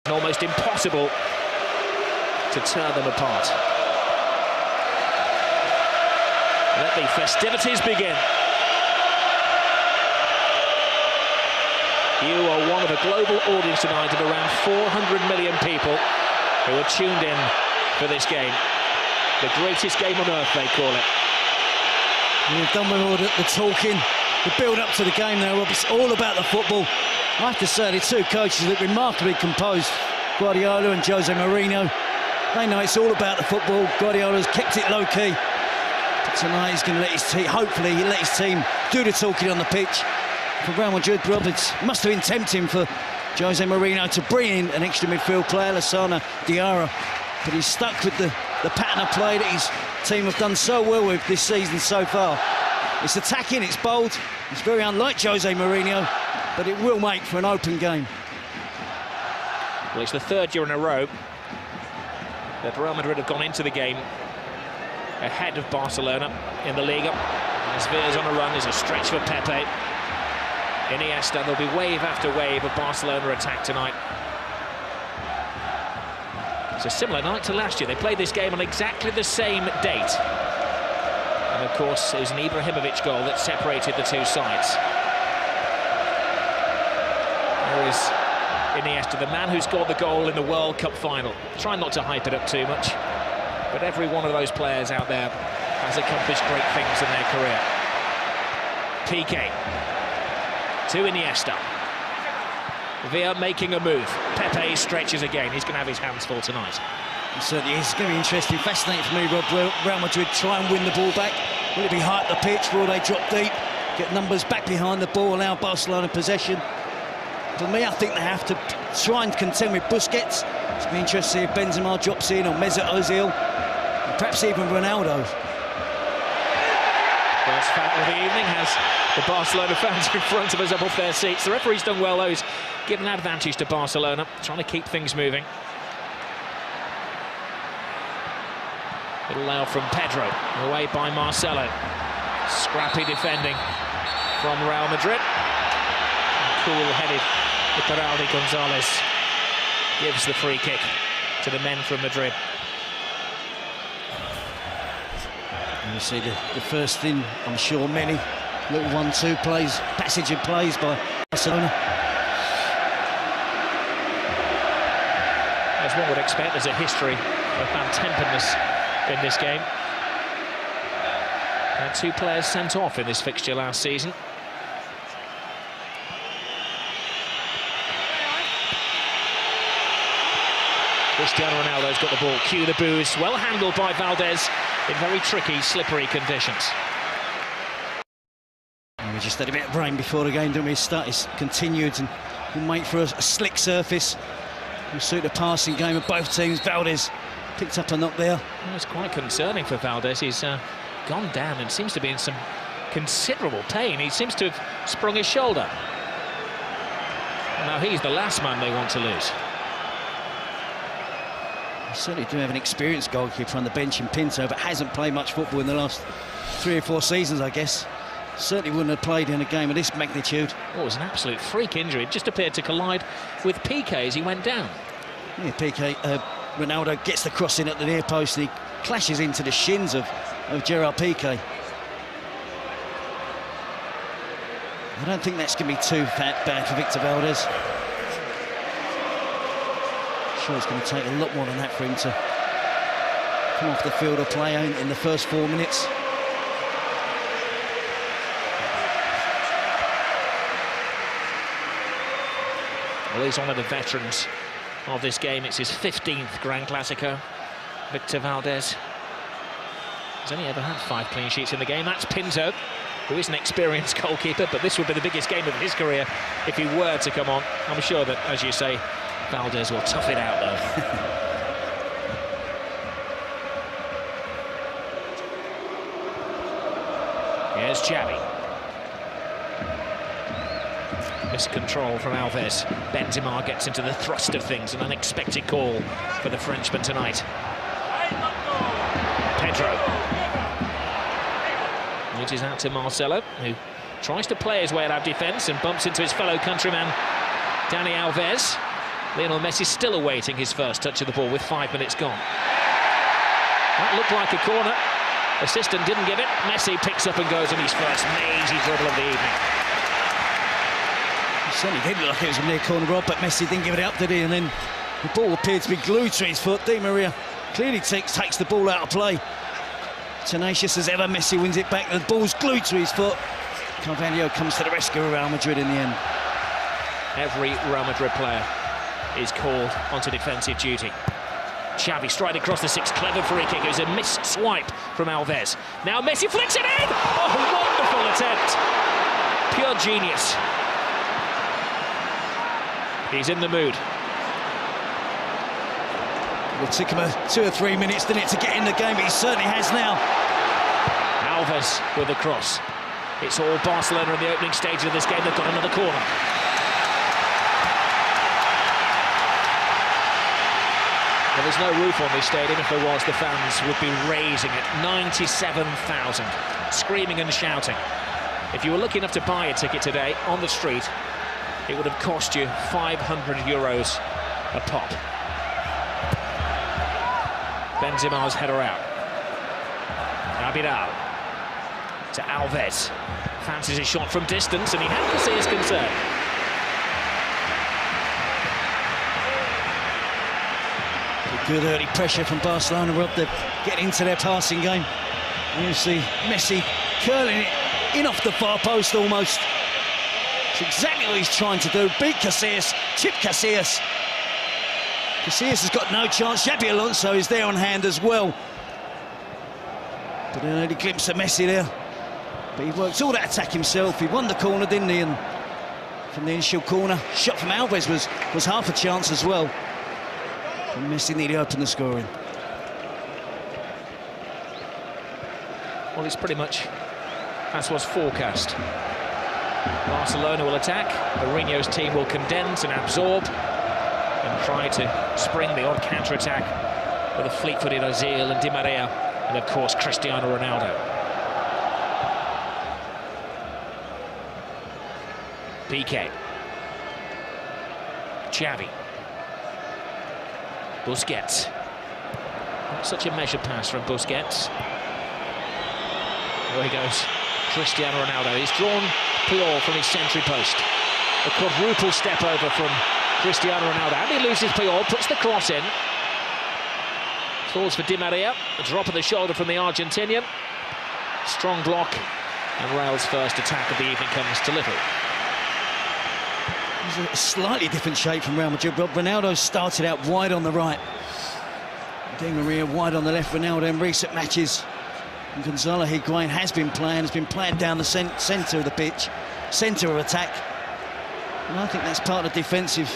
Almost impossible to tear them apart. Let the festivities begin. You are one of a global audience tonight of around 400 million people who are tuned in for this game. The greatest game on earth, they call it. We've done with all the talking, the build-up to the game now. It's all about the football. I have to say, the two coaches look remarkably composed, Guardiola and Jose Mourinho. They know it's all about the football. Guardiola's kept it low-key. But tonight he's going to let his team, hopefully he'll let his team do the talking on the pitch. For Real Madrid, Roberts must have been tempting for Jose Mourinho to bring in an extra midfield player, Lassana Diarra. But he's stuck with the pattern of play that his team have done so well with this season so far. It's attacking, it's bold, it's very unlike Jose Mourinho, but it will make for an open game. Well, it's the third year in a row that Real Madrid have gone into the game ahead of Barcelona in the Liga. As Villa's on a run, there's a stretch for Pepe. Iniesta, there'll be wave after wave of Barcelona attack tonight. It's a similar night to last year. They played this game on exactly the same date. And of course, it was an Ibrahimovic goal that separated the two sides. There is Iniesta, the man who scored the goal in the World Cup final. Try not to hype it up too much, but every one of those players out there has accomplished great things in their career. Piqué to Iniesta. Villa making a move. Pepe stretches again. He's going to have his hands full tonight. It certainly is. It's going to be interesting, fascinating for me, Rob. Real Madrid try and win the ball back. Will it be high up the pitch? Will they drop deep? Get numbers back behind the ball, allow Barcelona possession? For me, I think they have to try and contend with Busquets. It's going to be interesting to see if Benzema drops in, or Mesut Ozil, and perhaps even Ronaldo. First foul of the evening has the Barcelona fans in front of us up off their seats. The referee's done well, though. He's given an advantage to Barcelona, trying to keep things moving. Little layoff from Pedro, away by Marcelo. Scrappy defending from Real Madrid. Cool-headed Iturralde Gonzalez gives the free kick to the men from Madrid. And you see the first in, I'm sure, many little 1-2 plays, passage of plays by Barcelona. As one would expect, there's a history of bad-temperedness in this game. And two players sent off in this fixture last season. Cristiano Ronaldo's got the ball. Cue the boos. Well handled by Valdez in very tricky, slippery conditions. And we just had a bit of rain before the game, didn't we? It's continued and will make for a slick surface. Will suit the passing game of both teams. Valdez picked up a knock there. Well, it's quite concerning for Valdez. He's gone down and seems to be in some considerable pain. He seems to have sprung his shoulder. Now he's the last man they want to lose. They certainly do have an experienced goalkeeper on the bench in Pinto, but hasn't played much football in the last 3 or 4 seasons, I guess. Certainly wouldn't have played in a game of this magnitude. Oh, it was an absolute freak injury. It just appeared to collide with Piqué as he went down. Yeah, Piqué, Ronaldo gets the cross in at the near post and he clashes into the shins of Gerard Piqué. I don't think that's going to be too bad for Victor Valdez. I'm sure it's going to take a lot more than that for him to come off the field of play in the first 4 minutes. Well, he's one of the veterans of this game. It's his 15th Grand Clasico. Victor Valdez has only ever had 5 clean sheets in the game. That's Pinto, who is an experienced goalkeeper, but this would be the biggest game of his career if he were to come on. I'm sure that, as you say, Valdez will tough it out, though. Here's Xavi. Miscontrol from Alves. Benzema gets into the thrust of things. An unexpected call for the Frenchman tonight. Pedro. Reaches out to Marcelo, who tries to play his way out of defence and bumps into his fellow countryman, Dani Alves. Lionel Messi still awaiting his first touch of the ball with 5 minutes gone. That looked like a corner. Assistant didn't give it. Messi picks up and goes on his first mazy dribble of the evening. It certainly did look like it was a near corner, Rob, but Messi didn't give it up, did he? And then the ball appeared to be glued to his foot. Di Maria clearly takes the ball out of play. Tenacious as ever, Messi wins it back. The ball's glued to his foot. Carvalho comes to the rescue of Real Madrid in the end. Every Real Madrid player is called onto defensive duty. Xavi striding across the six, clever free kick. It was a missed swipe from Alves. Now Messi flicks it in! Oh, wonderful attempt! Pure genius. He's in the mood. It took him 2 or 3 minutes, didn't it, to get in the game, but he certainly has now. Alves with a cross. It's all Barcelona in the opening stage of this game. They've got another corner. Well, there's no roof on this stadium. If there was, the fans would be raising it. 97,000, screaming and shouting. If you were lucky enough to buy a ticket today on the street, it would have cost you €500 a pop. Benzema's header out. Abidal to Alves. Fancies a shot from distance, and he had to see his concern. Good early pressure from Barcelona, Rob. They're getting into their passing game. You see Messi curling it in off the far post almost. It's exactly what he's trying to do. Beat Casillas, chip Casillas. Casillas has got no chance. Xabi Alonso is there on hand as well. But an early glimpse of Messi there. But he worked all that attack himself. He won the corner, didn't he? And from the initial corner, shot from Alves was half a chance as well. And Messi nearly opened the scoring. Well, it's pretty much as was forecast. Barcelona will attack. Mourinho's team will condense and absorb and try to spring the odd counter-attack with a fleet-footed Ozil and Di Maria, and of course Cristiano Ronaldo. Piqué. Xavi. Busquets. Not such a measured pass from Busquets. There he goes. Cristiano Ronaldo. He's drawn Puyol from his century post. A quadruple step over from Cristiano Ronaldo. And he loses Puyol, puts the cross in. Falls for Di Maria. A drop of the shoulder from the Argentinian. Strong block. And Real's first attack of the evening comes to little. It's a slightly different shape from Real Madrid. Ronaldo started out wide on the right. Di Maria wide on the left. Ronaldo in recent matches. And Gonzalo Higuain has been playing down the centre of the pitch, centre of attack. And I think that's part of the defensive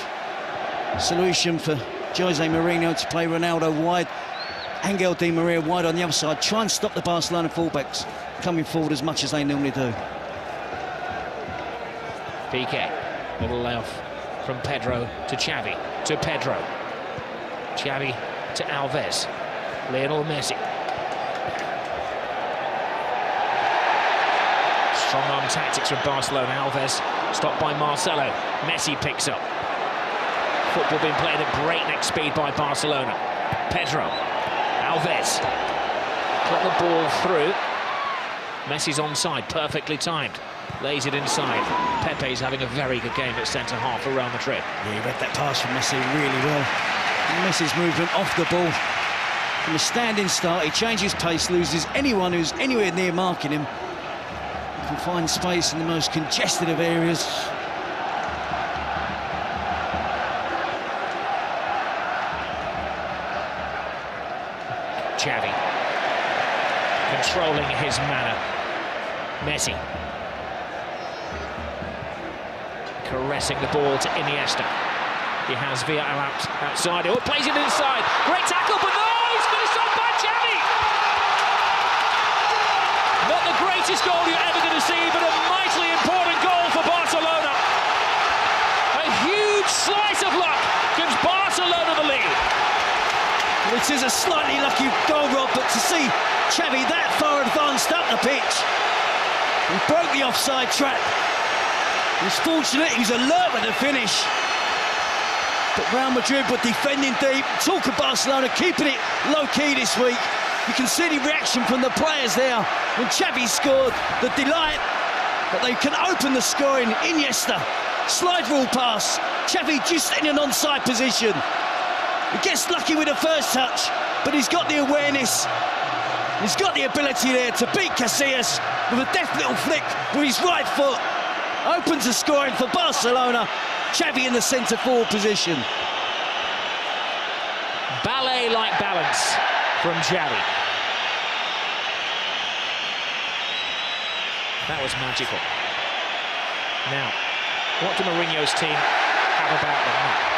solution for Jose Mourinho, to play Ronaldo wide, Angel Di Maria wide on the other side, try and stop the Barcelona fullbacks coming forward as much as they normally do. Piqué, little layoff from Pedro to Xavi, to Pedro. Xavi to Alves. Lionel Messi. Strong-arm tactics from Barcelona. Alves stopped by Marcelo. Messi picks up. Football being played at breakneck speed by Barcelona. Pedro. Alves. Cut the ball through. Messi's onside, perfectly timed. Lays it inside. Pepe's having a very good game at centre-half for Real Madrid. Yeah, he read that pass from Messi really well. And Messi's movement off the ball. From a standing start, he changes pace, loses anyone who's anywhere near marking him. Can find space in the most congested of areas. Xavi controlling his manner. Messi caressing the ball to Iniesta. He has Villarreal outside. Oh, plays it inside. Great tackle, but no, he's finished off by Xavi. Not the greatest goal you're ever going to see, but a mightily important goal for Barcelona. A huge slice of luck gives Barcelona the lead. It is a slightly lucky goal, Rob, but to see Xavi that far advanced up the pitch, he broke the offside trap. He was fortunate, he was alert with the finish. But Real Madrid were defending deep. Talk of Barcelona keeping it low-key this week. You can see the reaction from the players there when Xavi scored, the delight that they can open the scoring. Iniesta, slide rule pass. Xavi just in an onside position. He gets lucky with the first touch, but he's got the awareness. He's got the ability there to beat Casillas with a deft little flick with his right foot. Opens the scoring for Barcelona. Xavi in the centre-forward position. Ballet-like balance from Xavi. That was magical. Now, what do Mourinho's team have about them?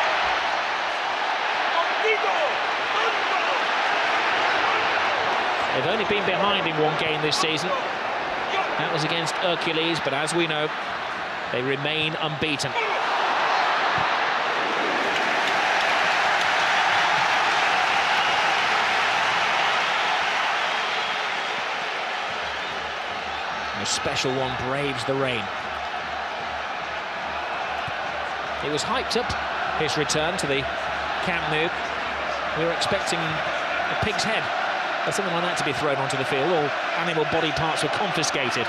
They've only been behind in one game this season. That was against Hercules, but as we know, they remain unbeaten. A special one braves the rain. It was hyped up, his return to the Camp Nou. We were expecting a pig's head or something like that to be thrown onto the field. All animal body parts were confiscated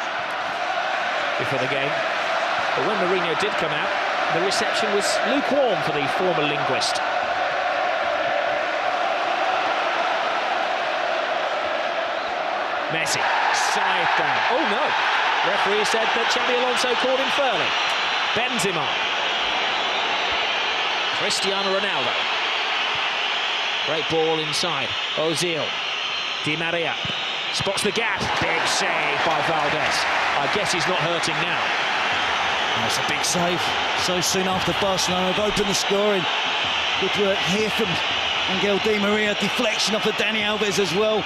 before the game. But when Mourinho did come out, the reception was lukewarm for the former linguist. Messi, side down. Oh no! Referee said that Xabi Alonso called him fairly. Benzema. Cristiano Ronaldo. Great ball inside. Ozil. Di Maria. Spots the gap. Big save by Valdez. I guess he's not hurting now. That's a big save. So soon after Barcelona have opened the scoring. Good work here from Angel Di Maria. Deflection off of Dani Alves as well.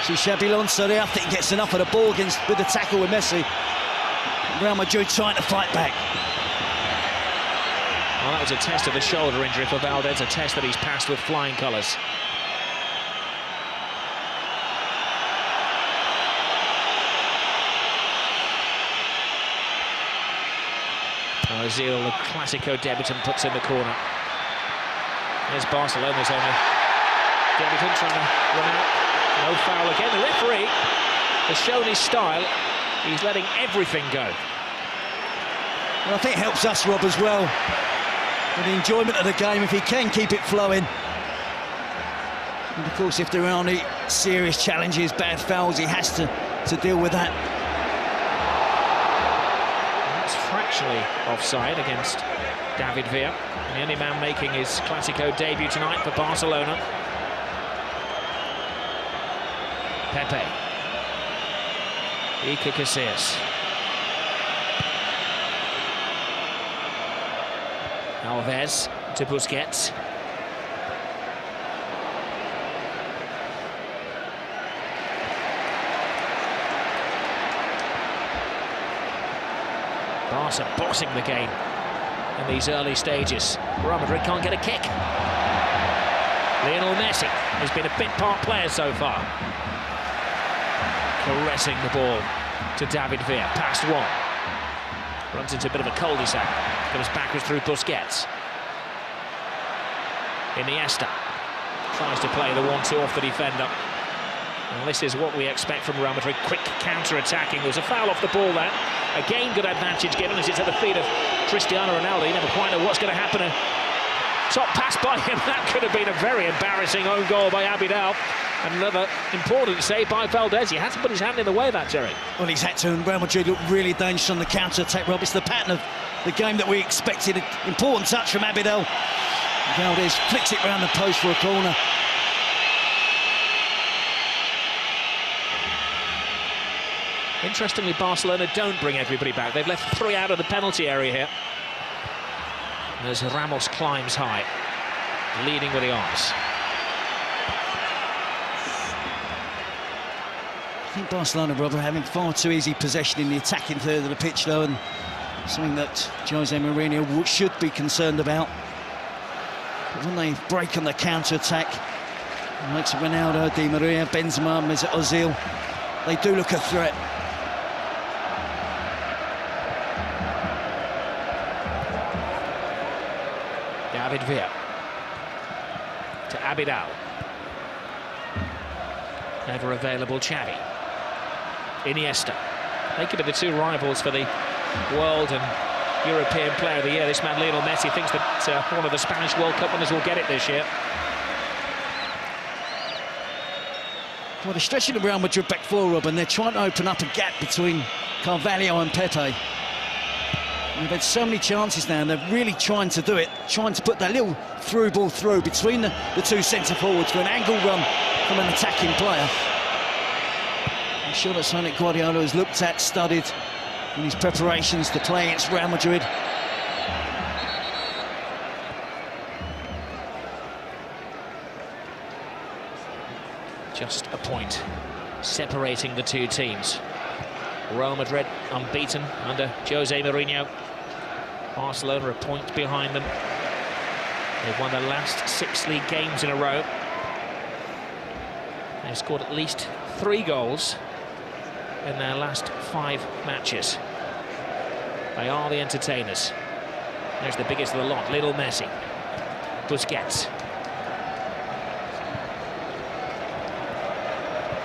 See Xabi Alonso there. I think he gets enough of the ball with the tackle with Messi. Real Madrid trying to fight back. Well, that was a test of the shoulder injury for Valdez, a test that he's passed with flying colours. Ozil, the Clasico debutant, puts in the corner. There's Barcelona's only debutant trying to run out. No foul again. The referee has shown his style. He's letting everything go. Well, I think it helps us, Rob, as well. With the enjoyment of the game, if he can keep it flowing. And of course, if there are any serious challenges, bad fouls, he has to deal with that. That's fractionally offside against David Villa. The only man making his Clasico debut tonight for Barcelona. Pepe. Iker Casillas. Alves to Busquets. Barca boxing the game in these early stages. Real Madrid can't get a kick. Lionel Messi has been a bit part player so far. Caressing the ball to David Villa, past one. Runs into a bit of a cul-de-sac. Goes backwards through Busquets. Iniesta tries to play the 1-2 off the defender. And this is what we expect from Real Madrid. Quick counter-attacking. There's a foul off the ball there. Again, good advantage given as it's at the feet of Cristiano Ronaldo. You never quite know what's going to happen. A top pass by him. That could have been a very embarrassing own goal by Abidal. And another important save by Valdez. He had to put his hand in the way of that, Jerry. Well, he's had to, and Real Madrid look really dangerous on the counter-attack, Rob. It's the pattern of the game that we expected. An important touch from Abidal. Valdez flicks it round the post for a corner. Interestingly, Barcelona don't bring everybody back. They've left 3 out of the penalty area here. And as Ramos climbs high, leading with the arms. I think Barcelona, Rob, are having far too easy possession in the attacking third of the pitch, though, and something that Jose Mourinho should be concerned about. But when they break on the counter-attack, makes Ronaldo, Di Maria, Benzema, Mesut Ozil, they do look a threat. David Villa. To Abidal. Ever available Xavi. Iniesta. They could be the two rivals for the World and European Player of the Year. This man, Lionel Messi, thinks that one of the Spanish World Cup winners will get it this year. Well, they're stretching the Real Madrid back four, Rob, and they're trying to open up a gap between Carvalho and Pepe. And they've had so many chances now, and they're really trying to do it, trying to put that little through ball through between the two centre-forwards for an angle run from an attacking player. I'm sure that's something Guardiola has looked at, studied in his preparations to play against Real Madrid. Just a point separating the two teams. Real Madrid unbeaten under Jose Mourinho. Barcelona a point behind them. They've won their last 6 league games in a row. They've scored at least 3 goals in their last 5 matches. They are the entertainers. There's the biggest of the lot, Lionel Messi. Busquets.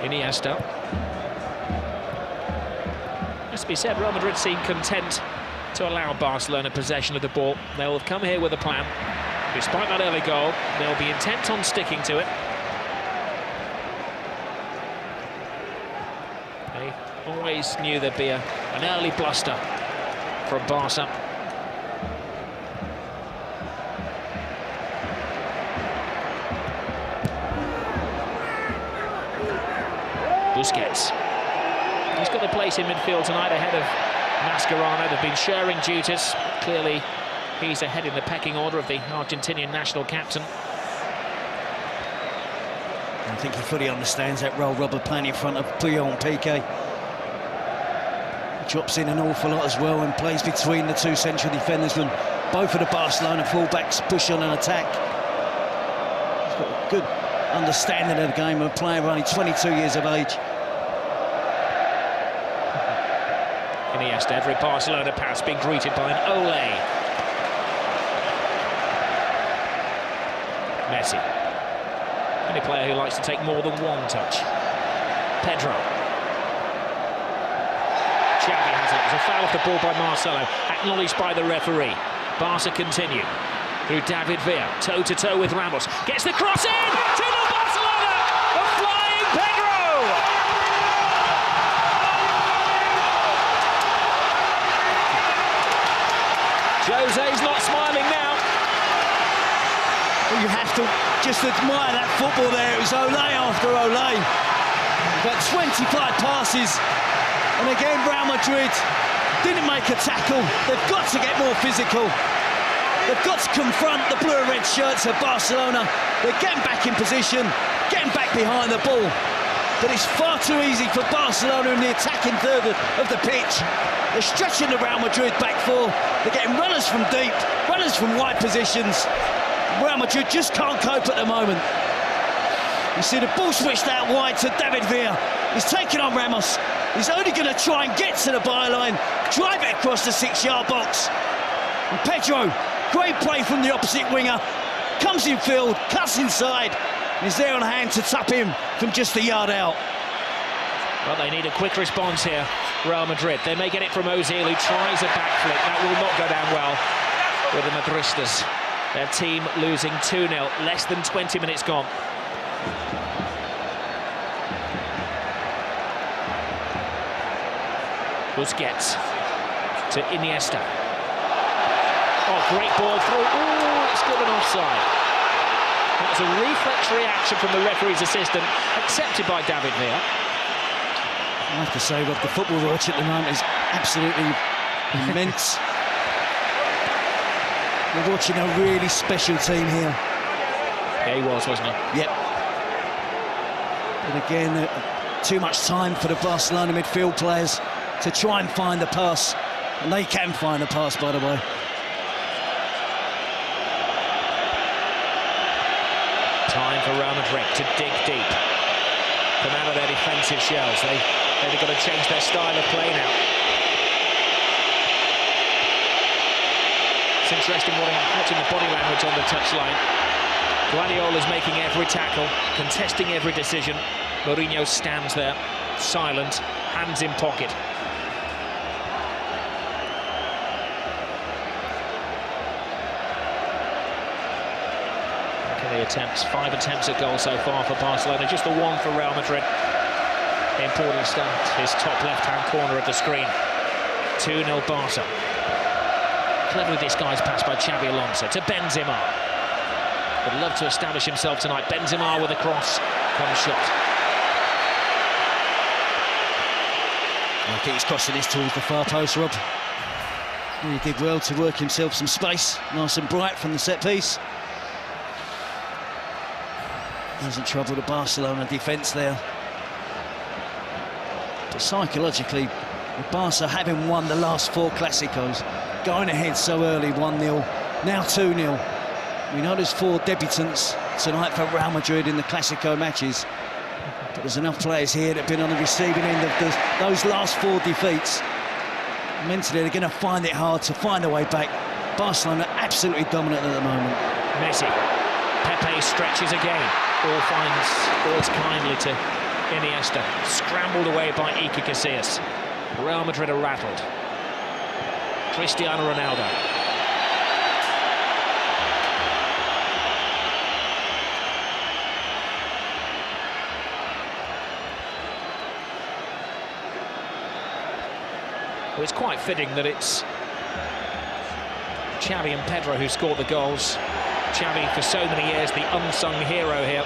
Iniesta. Has to be said, Real Madrid seem content to allow Barcelona possession of the ball. They'll have come here with a plan. Despite that early goal, they'll be intent on sticking to it. They always knew there'd be an early bluster from Barca. Busquets. He's got the place in midfield tonight ahead of Mascherano. They've been sharing duties. Clearly, he's ahead in the pecking order of the Argentinian national captain. I think he fully understands that role, Robert, playing in front of Puyol and Piqué. He drops in an awful lot as well and plays between the two central defenders when both of the Barcelona fullbacks push on an attack. He's got a good understanding of the game, of a player only 22 years of age. Iniesta, every Barcelona pass being greeted by an Ole. Messi. Any player who likes to take more than one touch. Pedro. Xavi has it. There's a foul off the ball by Marcelo, acknowledged by the referee. Barca continue through David Villa, toe-to-toe with Ramos. Gets the cross in! 2-0 Barcelona! The flying Pedro! Jose's not smiling now. Well, you have to just admire that football there. It was Ole after Ole. About 25 passes. And again, Real Madrid didn't make a tackle. They've got to get more physical. They've got to confront the blue and red shirts of Barcelona. They're getting back in position, getting back behind the ball. But it's far too easy for Barcelona in the attacking third of the pitch. They're stretching the Real Madrid back four. They're getting runners from deep, runners from wide positions. Real Madrid just can't cope at the moment. You see the ball switched out wide to David Villa. He's taking on Ramos. He's only going to try and get to the byline, drive it across the 6-yard box. And Pedro, great play from the opposite winger, comes in field, cuts inside, and is there on hand to tap him from just a yard out. Well, they need a quick response here, Real Madrid. They may get it from Ozil, who tries a backflip. That will not go down well with the Madristas. Their team losing 2-0, less than 20 minutes gone. Busquets to Iniesta. Oh, great ball through. Ooh, it's given offside. That was a reflex reaction from the referee's assistant, accepted by David Villa. I have to say, Rob, the football watch at the moment is absolutely immense. We're watching a really special team here. Yeah, he was, wasn't he? Yep. And again, too much time for the Barcelona midfield players to try and find the pass. And they can find the pass, by the way. Time for Real Madrid to dig deep. Come out of their defensive shells. They've got to change their style of play now. It's interesting watching the body language on the touchline. Guardiola's making every tackle, contesting every decision. Mourinho stands there, silent, hands in pocket. Look at the attempts, 5 attempts at goal so far for Barcelona, just the one for Real Madrid. The important start, his top left-hand corner of the screen. 2-0 Barca. Cleverly disguised pass by Xabi Alonso to Benzema. Would love to establish himself tonight. Benzema with a cross, comes shot. I think he's crossing this towards the far post, Rob. He did well to work himself some space, nice and bright from the set piece. Doesn't trouble the Barcelona defence there. But psychologically, with Barca having won the last 4 Clásicos, going ahead so early, 1-0, now 2-0. We know there's 4 debutants tonight for Real Madrid in the Clásico matches, but there's enough players here that have been on the receiving end of those last 4 defeats. Mentally, they're going to find it hard to find a way back. Barcelona absolutely dominant at the moment. Messi. Pepe stretches again. Falls kindly to Iniesta. Scrambled away by Iker Casillas. Real Madrid are rattled. Cristiano Ronaldo. Well, it's quite fitting that it's Xavi and Pedro who scored the goals. Xavi, for so many years, the unsung hero here.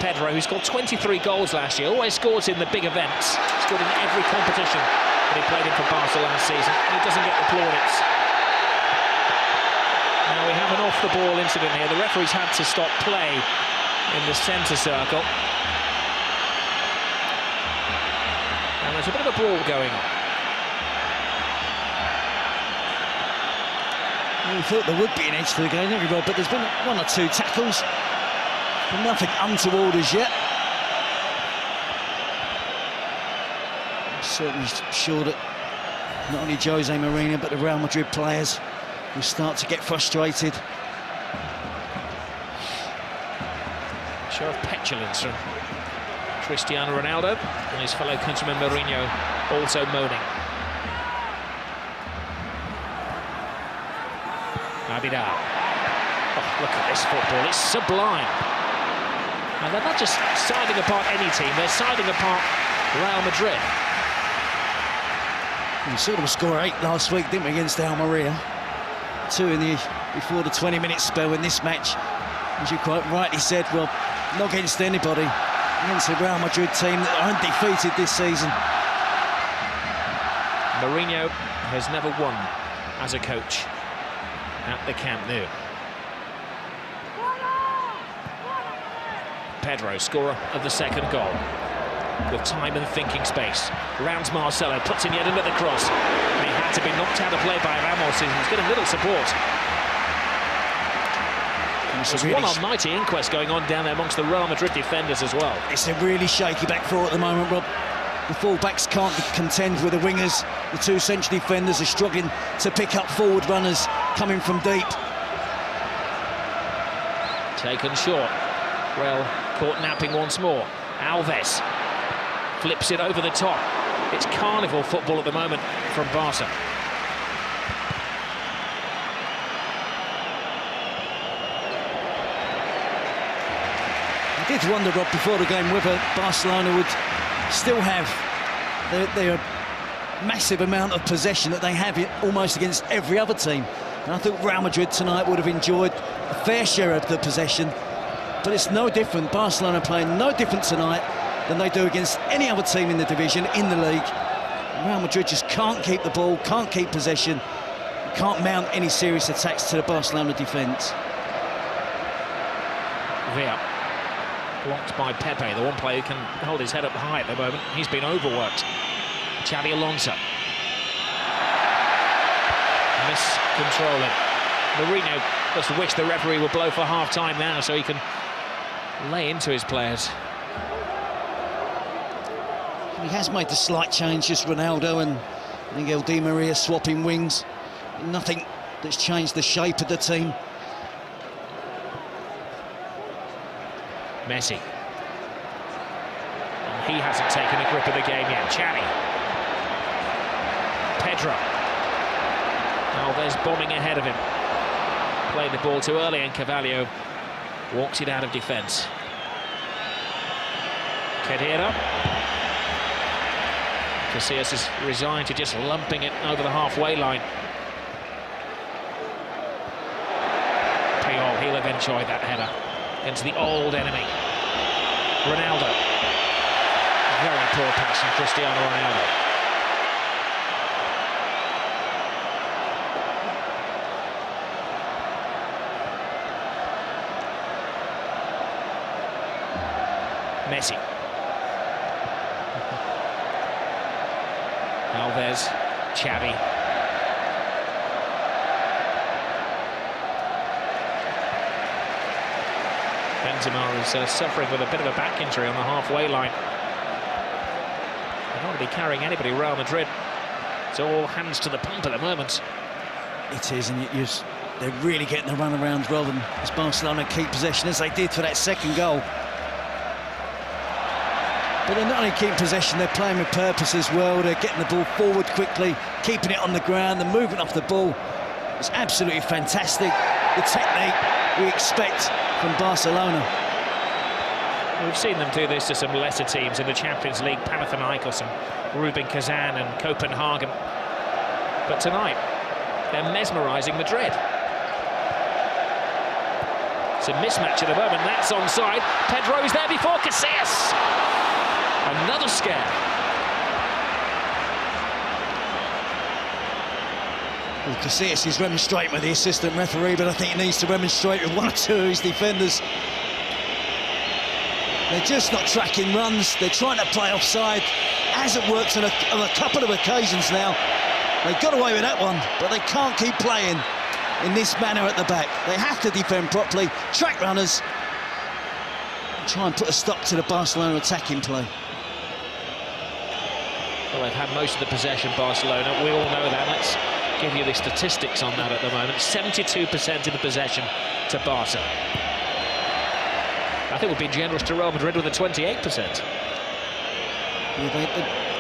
Pedro, who scored 23 goals last year, always scores in the big events. Scored in every competition that he played in for Barca last season, and he doesn't get the plaudits. Now we have an off-the-ball incident here. The referee's had to stop play in the centre circle. And there's a bit of a brawl going on. We thought there would be an edge to the game, didn't we, Rob? But there's been 1 or 2 tackles, but nothing untoward as yet. I'm certainly sure that not only Jose Mourinho but the Real Madrid players will start to get frustrated. Show of petulance from Cristiano Ronaldo, and his fellow countryman Mourinho also moaning. Abidal. Oh, look at this football, it's sublime. And they're not just siding apart any team, they're siding apart Real Madrid. We saw them score 8 last week, didn't we, against Almeria? 2 before the 20-minute spell in this match. As you quite rightly said, well, not against anybody, against the Real Madrid team that are undefeated this season. Mourinho has never won as a coach at the Camp Nou. Pedro, scorer of the second goal, with time and thinking space. Rounds Marcelo, puts in yet another cross. And he had to be knocked out of play by Ramos, who's getting little support. There's one almighty inquest going on down there amongst the Real Madrid defenders as well. It's a really shaky back four at the moment, Rob. The full-backs can't contend with the wingers. The 2 central defenders are struggling to pick up forward runners coming from deep. Taken short. Real caught napping once more. Alves flips it over the top. It's carnival football at the moment from Barca. I did wonder, Rob, before the game whether Barcelona would still have their massive amount of possession that they have almost against every other team. And I think Real Madrid tonight would have enjoyed a fair share of the possession. But it's no different. Barcelona playing no different tonight than they do against any other team in the division, in the league. Real Madrid just can't keep the ball, can't keep possession, can't mount any serious attacks to the Barcelona defence. Villa, blocked by Pepe, the one player who can hold his head up high at the moment. He's been overworked. Xabi Alonso. Miscontrolling. Mourinho just wish the referee would blow for half-time now so he can lay into his players. He has made the slight change, just Ronaldo and Miguel Di Maria swapping wings. Nothing that's changed the shape of the team. Messi. And he hasn't taken a grip of the game yet. Xavi. Pedro. Alves bombing ahead of him. Played the ball too early and Carvalho walks it out of defence. Khedira. Casillas is resigned to just lumping it over the halfway line. Puyol, he'll have enjoyed that header into the old enemy. Ronaldo. Very poor pass from Cristiano Ronaldo. Messi. Alves, Xavi. Benzema is suffering with a bit of a back injury on the halfway line. They don't want to be carrying anybody. Real Madrid. It's all hands to the pump at the moment. It is, and they're really getting the runarounds rather than as Barcelona keep possession as they did for that second goal. But they're not only keeping possession, they're playing with purpose as well. They're getting the ball forward quickly, keeping it on the ground, the movement off the ball. It's absolutely fantastic. The technique we expect from Barcelona. We've seen them do this to some lesser teams in the Champions League, Panathinaikos and Rubin Kazan and Copenhagen. But tonight, they're mesmerising Madrid. It's a mismatch at the moment, that's onside. Pedro's there before Casillas. Another scare. Well, Casillas is remonstrating with the assistant referee, but I think he needs to remonstrate with one or two of his defenders. They're just not tracking runs. They're trying to play offside. Hasn't worked on a couple of occasions now. They got away with that one, but they can't keep playing in this manner at the back. They have to defend properly, track runners, and try and put a stop to the Barcelona attacking play. Well, they've had most of the possession, Barcelona. We all know that. Let's give you the statistics on that at the moment. 72% of the possession to Barca. I think we've been generous to Real Madrid with a 28%. Yeah,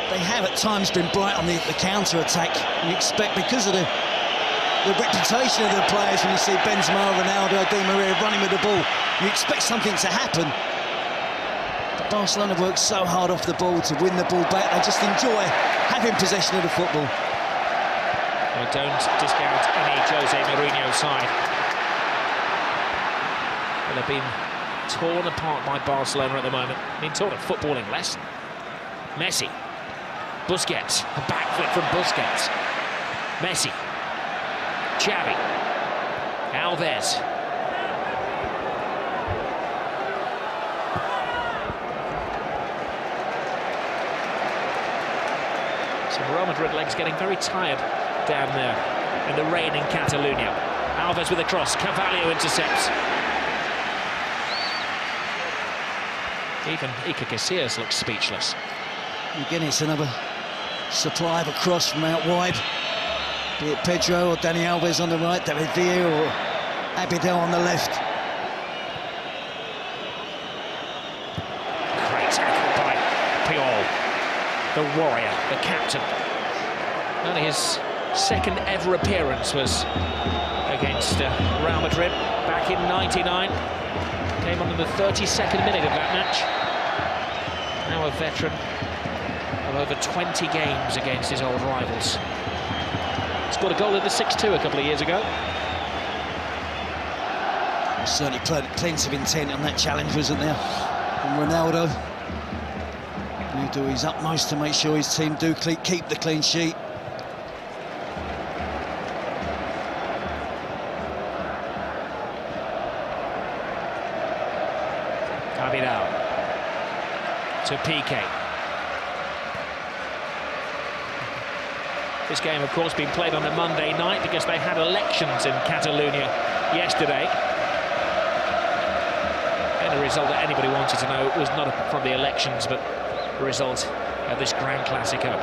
they have at times been bright on the counter-attack. You expect, because of the reputation of the players, when you see Benzema, Ronaldo, Di Maria running with the ball, you expect something to happen. But Barcelona work so hard off the ball to win the ball back. They just enjoy having possession of the football. I don't discount any Jose Mourinho side. But they've been torn apart by Barcelona at the moment. Being taught a footballing lesson. Messi. Busquets. A backflip from Busquets. Messi. Xavi. Alves. So Real Madrid legs getting very tired down there in the rain in Catalonia. Alves with a cross. Carvalho intercepts. Even Iker Casillas looks speechless. Again, it's another supply of a cross from out wide. Be it Pedro or Dani Alves on the right, David Villa or Abidal on the left. Great tackle by Puyol, the warrior, the captain. Only his second ever appearance was against Real Madrid back in '99. Came on in the 32nd minute of that match. Now a veteran of over 20 games against his old rivals. Scored a goal in the 6-2 a couple of years ago. There's certainly plenty of intent on that challenge, wasn't there? And Ronaldo will do his utmost to make sure his team do keep the clean sheet. Abidal to Piqué. This game, of course, being played on a Monday night because they had elections in Catalonia yesterday. And the result that anybody wanted to know was not from the elections, but the result of this Grand Clasico.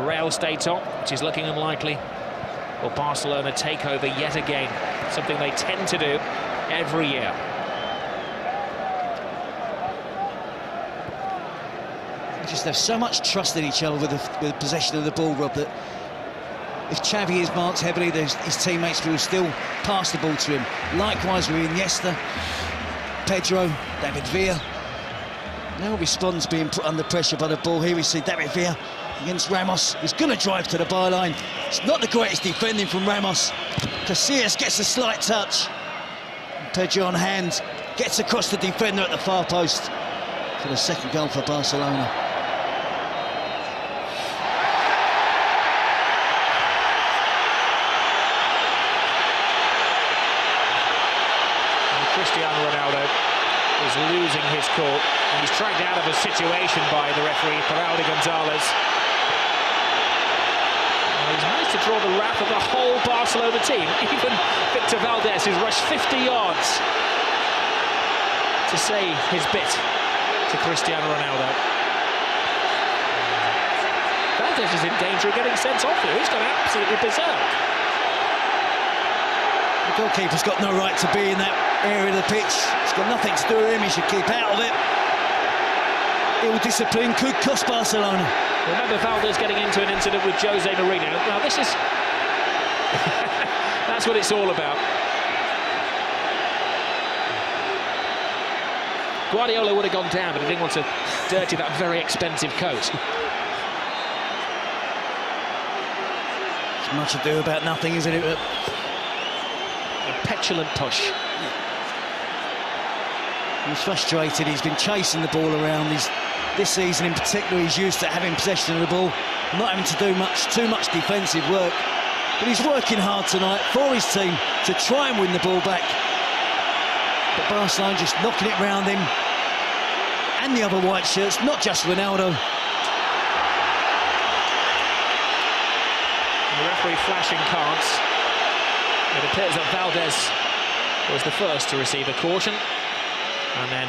Real stay top, which is looking unlikely. Will Barcelona take over yet again? Something they tend to do every year. They just have so much trust in each other with the possession of the ball, Rob, that if Xavi is marked heavily, his teammates will still pass the ball to him. Likewise with Iniesta, Pedro, David Villa. Now responds being put under pressure by the ball. Here we see David Villa against Ramos. He's going to drive to the byline. It's not the greatest defending from Ramos. Casillas gets a slight touch. Pedro on hand, gets across the defender at the far post for the second goal for Barcelona. Cristiano Ronaldo is losing his cool, and he's dragged out of a situation by the referee, Raúl González. He's managed to draw the wrath of the whole Barcelona team. Even Victor Valdés, who's rushed 50 yards to say his bit to Cristiano Ronaldo. Valdés is in danger of getting sent off here. He's gone absolutely berserk. The goalkeeper's got no right to be in that area of the pitch. It's got nothing to do with him. He should keep out of it. Ill discipline could cost Barcelona. Remember Valdés getting into an incident with Jose Mourinho. Now this is... that's what it's all about. Guardiola would have gone down, but he didn't want to dirty that very expensive coat. It's much ado about nothing, isn't it? A petulant push. He's frustrated. He's been chasing the ball around. This season in particular, he's used to having possession of the ball, not having to do too much defensive work. But he's working hard tonight for his team to try and win the ball back. But Barcelona just knocking it round him and the other white shirts, not just Ronaldo. And the referee flashing cards. It appears that Valdés was the first to receive a caution, and then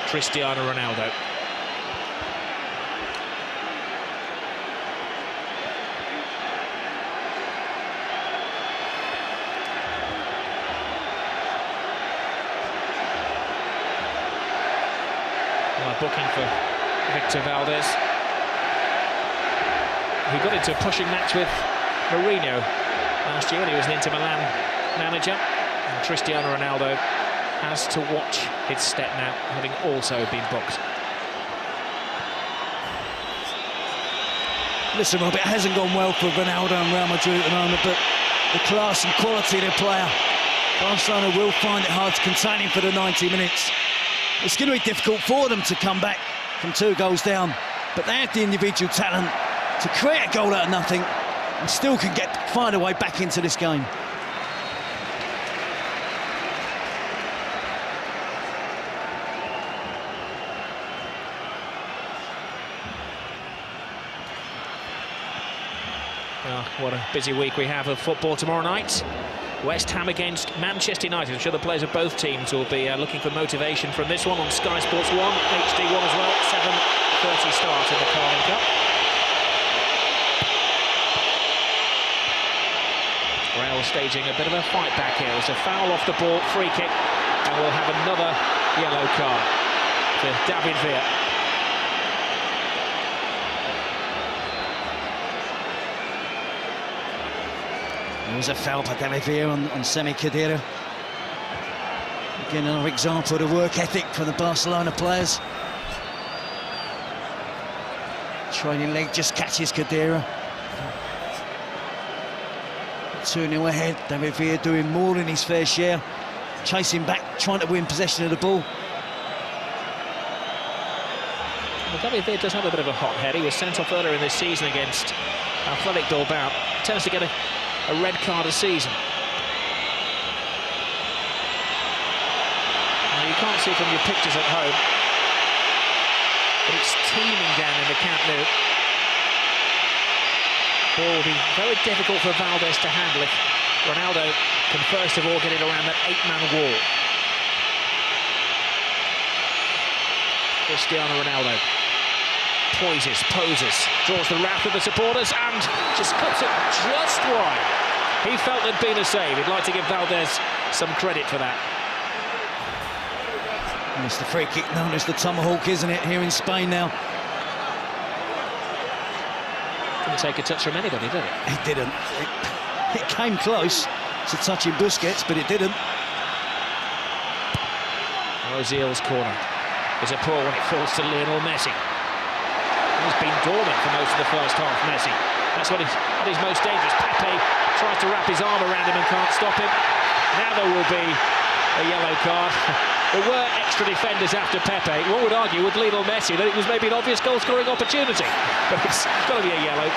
Cristiano Ronaldo. Booking for Victor Valdés, who got into a pushing match with Mourinho last year when he was an Inter Milan manager. And Cristiano Ronaldo has to watch his step now, having also been booked. Listen, Rob, it hasn't gone well for Ronaldo and Real Madrid at the moment, but the class and quality of their player, Barcelona will find it hard to contain him for the 90 minutes. It's going to be difficult for them to come back from 2 goals down, but they have the individual talent to create a goal out of nothing and still can find a way back into this game. Well, what a busy week we have of football tomorrow night. West Ham against Manchester United. I'm sure the players of both teams will be looking for motivation from this one on Sky Sports 1, HD1 as well. 7:30 start in the Carling Cup. Real staging a bit of a fight back here. There's a foul off the ball, free kick, and we'll have another yellow card to David Villa. There was a foul by David Villa on Semi Khedira. Again, another example of the work ethic for the Barcelona players. Trailing leg just catches Khedira. 2-0 ahead. David Villa doing more than his fair share. Chasing back, trying to win possession of the ball. Well, David Villa does have a bit of a hot head. He was sent off earlier in this season against Athletic Bilbao. Tends to get a red card a season. Now, you can't see from your pictures at home, but it's teeming down in the Camp Nou. Ball will be very difficult for Valdés to handle if Ronaldo can first of all get it around that 8-man wall. Cristiano Ronaldo poses, draws the wrath of the supporters and just cuts it just wide. He felt there'd been a save. He'd like to give Valdez some credit for that. And it's the free kick known as the tomahawk, isn't it, here in Spain now? Didn't take a touch from anybody, did it? It didn't. It came close to touching Busquets, but it didn't. Ozil's corner is a poor when it falls to Lionel Messi. He's been dormant for most of the first half, Messi. That's what at his most dangerous. Pepe tries to wrap his arm around him and can't stop him. Now there will be a yellow card. There were extra defenders after Pepe. One would argue with Lionel Messi that it was maybe an obvious goal-scoring opportunity, but it's got to be a yellow.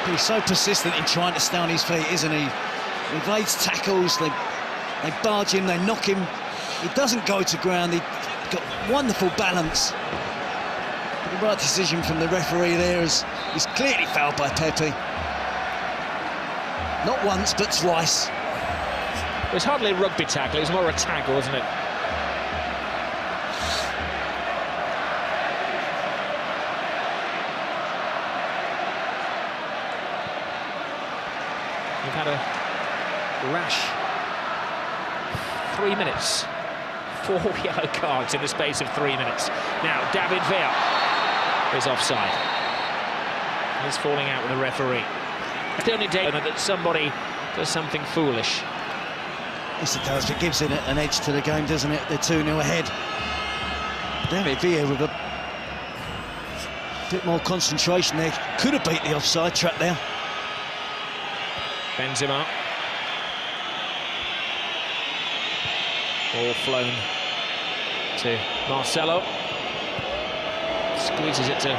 He's so persistent in trying to stay on his feet, isn't he? He evades tackles, they barge him, they knock him. He doesn't go to ground, he's got wonderful balance. But the right decision from the referee there is clearly fouled by Pepe. Not once, but twice. It was hardly a rugby tackle, it was more a tackle, wasn't it? We've had a rash 3 minutes. 4 yellow cards in the space of 3 minutes. Now, David Villa is offside. He's falling out with the referee. It's the only day that somebody does something foolish. Yes, it does. It gives it an edge to the game, doesn't it? They're 2-0 ahead. David Villa with a bit more concentration there. Could have beat the offside trap there. Benzema. Ball flown to Marcelo. Squeezes it to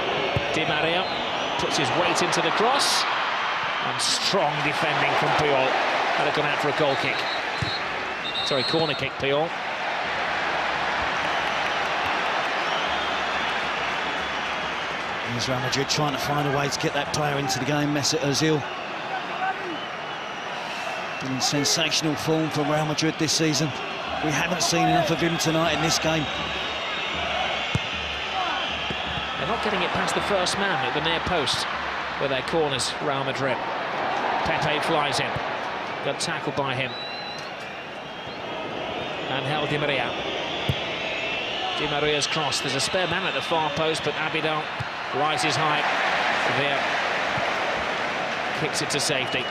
Di Maria. Puts his weight into the cross. And strong defending from Puyol. Had it gone out for a goal kick. Sorry, corner kick, Puyol. Here's Real Madrid trying to find a way to get that player into the game, Mesut Ozil. Been in sensational form from Real Madrid this season. We haven't seen enough of him tonight in this game. They're not getting it past the first man at the near post with their corners, Real Madrid. Pepe flies in. Got tackled by him. Angel Di Maria. Di Maria's cross. There's a spare man at the far post, but Abidal rises high. There. Kicks it to safety.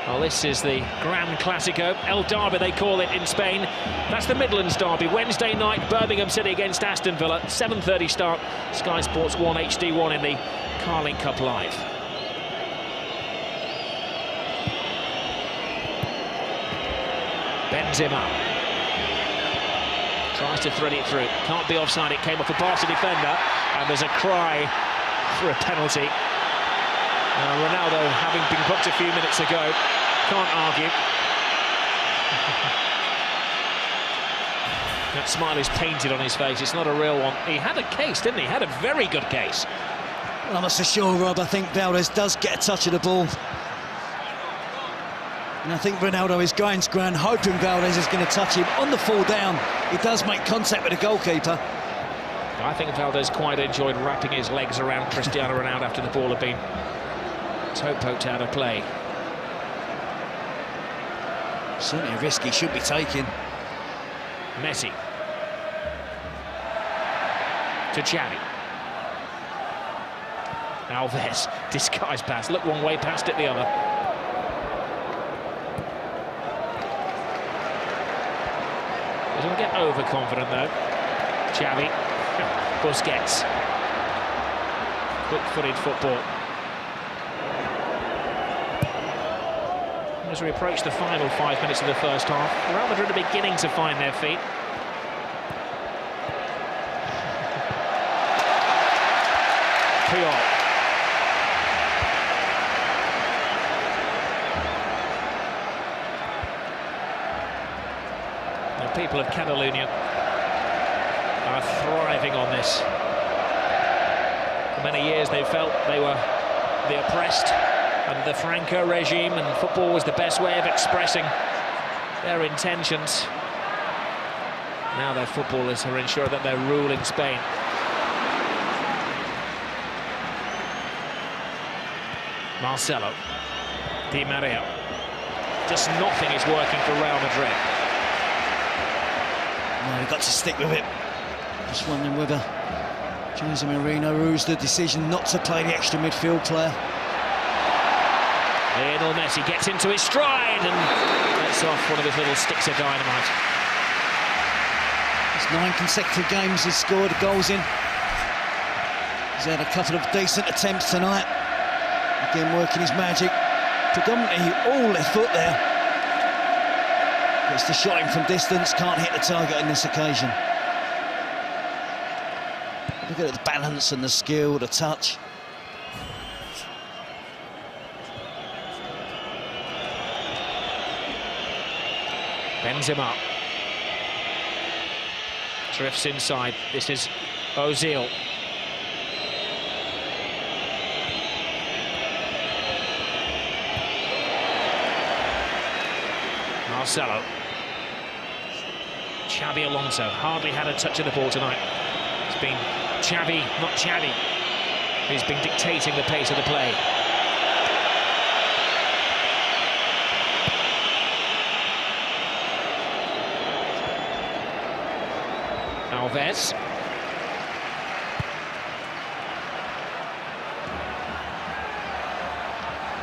Well, this is the Gran Clasico, El Derby they call it in Spain. That's the Midlands Derby, Wednesday night, Birmingham City against Aston Villa, 7:30 start, Sky Sports 1 HD1 in the Carling Cup Live. Benzema tries to thread it through, can't be offside, it came off a Barca defender, and there's a cry for a penalty. Ronaldo, having been booked a few minutes ago, can't argue. That smile is painted on his face, it's not a real one. He had a case, didn't he? He had a very good case. Well, I must assure Rob, I think Valdez does get a touch of the ball. And I think Ronaldo is going to ground, hoping Valdez is going to touch him. On the fall down, he does make contact with the goalkeeper. I think Valdez quite enjoyed wrapping his legs around Cristiano Ronaldo after the ball had been toe poked out of play. Certainly a risk he should be taking. Messi. To Xavi. Alves, disguised pass. Look one way, passed it the other. Doesn't get overconfident though. Xavi. Busquets. Quick-footed football. As we approach the final 5 minutes of the first half, Real Madrid are beginning to find their feet. Puyol. The people of Catalonia are thriving on this. For many years they felt they were the oppressed under the Franco regime, and football was the best way of expressing their intentions. Now their footballers are ensuring that they're ruling Spain. Marcelo. Di Maria. Just nothing is working for Real Madrid. No, we've got to stick with it. Just wondering whether Jose Mourinho rules the decision not to play the extra midfield player. Lionel Messi gets into his stride and lets off one of his little sticks of dynamite. It's 9 consecutive games he's scored goals in. He's had a couple of decent attempts tonight. Again, working his magic. Predominantly all left foot there. Gets the shot in from distance, can't hit the target on this occasion. Look at the balance and the skill, the touch. Benzema. Drifts inside. This is Ozil. Marcelo. Xabi Alonso hardly had a touch of the ball tonight. It's been Xavi, not Xavi, who's been dictating the pace of the play. Alves.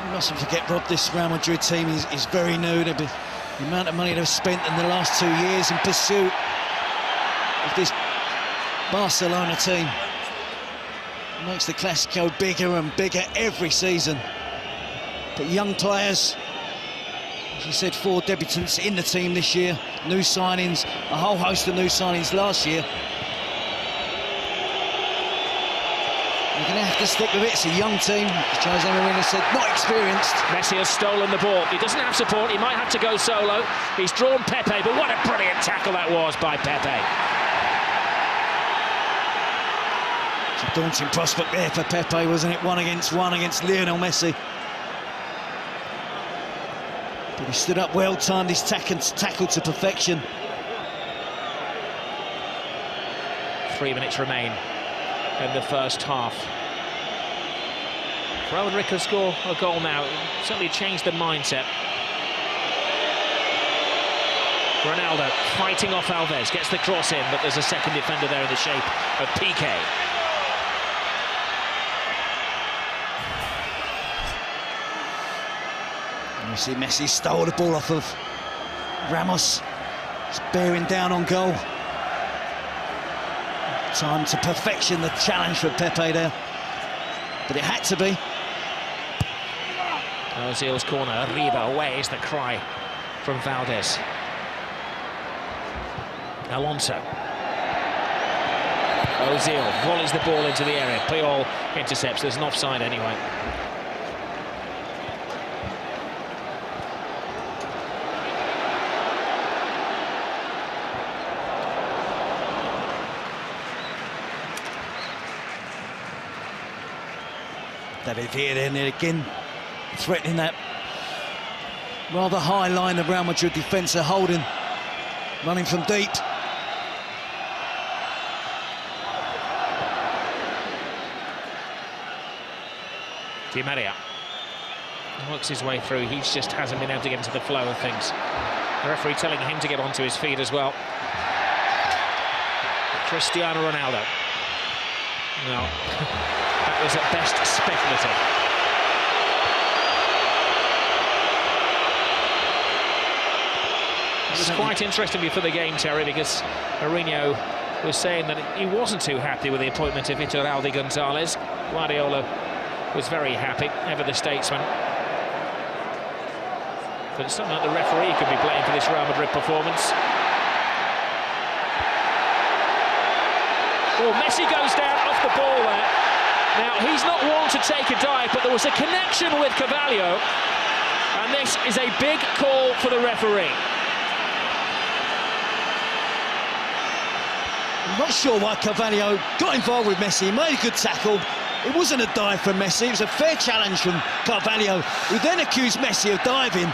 We mustn't forget, Rob, this Real Madrid team is very new. The amount of money they've spent in the last 2 years in pursuit of this Barcelona team makes the Clásico bigger and bigger every season. But young players, as you said, 4 debutants in the team this year, new signings, a whole host of new signings last year. You're going to have to stick with it. It's a young team, as Jose Mourinho said, not experienced. Messi has stolen the ball. He doesn't have support. He might have to go solo. He's drawn Pepe, but what a brilliant tackle that was by Pepe. It's a daunting prospect there for Pepe, wasn't it? 1-on-1 against Lionel Messi. But he stood up well, timed his tackle to perfection. 3 minutes remain in the first half. Real Madrid could score a goal now. It certainly changed the mindset. Ronaldo fighting off Alves, gets the cross in, but there's a second defender there in the shape of Piqué. And you see Messi stole the ball off of Ramos. He's bearing down on goal. Time to perfection, the challenge for Pepe there. But it had to be. Ozil's corner, Arriba away is the cry from Valdez. Alonso. Ozil volleys the ball into the area. Puyol intercepts. There's an offside anyway. David Villa then again, threatening that rather high line of Real Madrid defence are holding, running from deep. Di Maria works his way through. He just hasn't been able to get into the flow of things. The referee telling him to get onto his feet as well. Cristiano Ronaldo. No. That was at best speculative. It was quite interesting before the game, Terry, because Mourinho was saying that he wasn't too happy with the appointment of Iturralde Gonzalez. Guardiola was very happy, ever the statesman. But it's something like the referee could be blamed for this Real Madrid performance. Oh, Messi goes down off the ball there. Now, he's not one to take a dive, but there was a connection with Carvalho, and this is a big call for the referee. I'm not sure why Carvalho got involved with Messi. He made a good tackle. It wasn't a dive from Messi. It was a fair challenge from Carvalho, who then accused Messi of diving.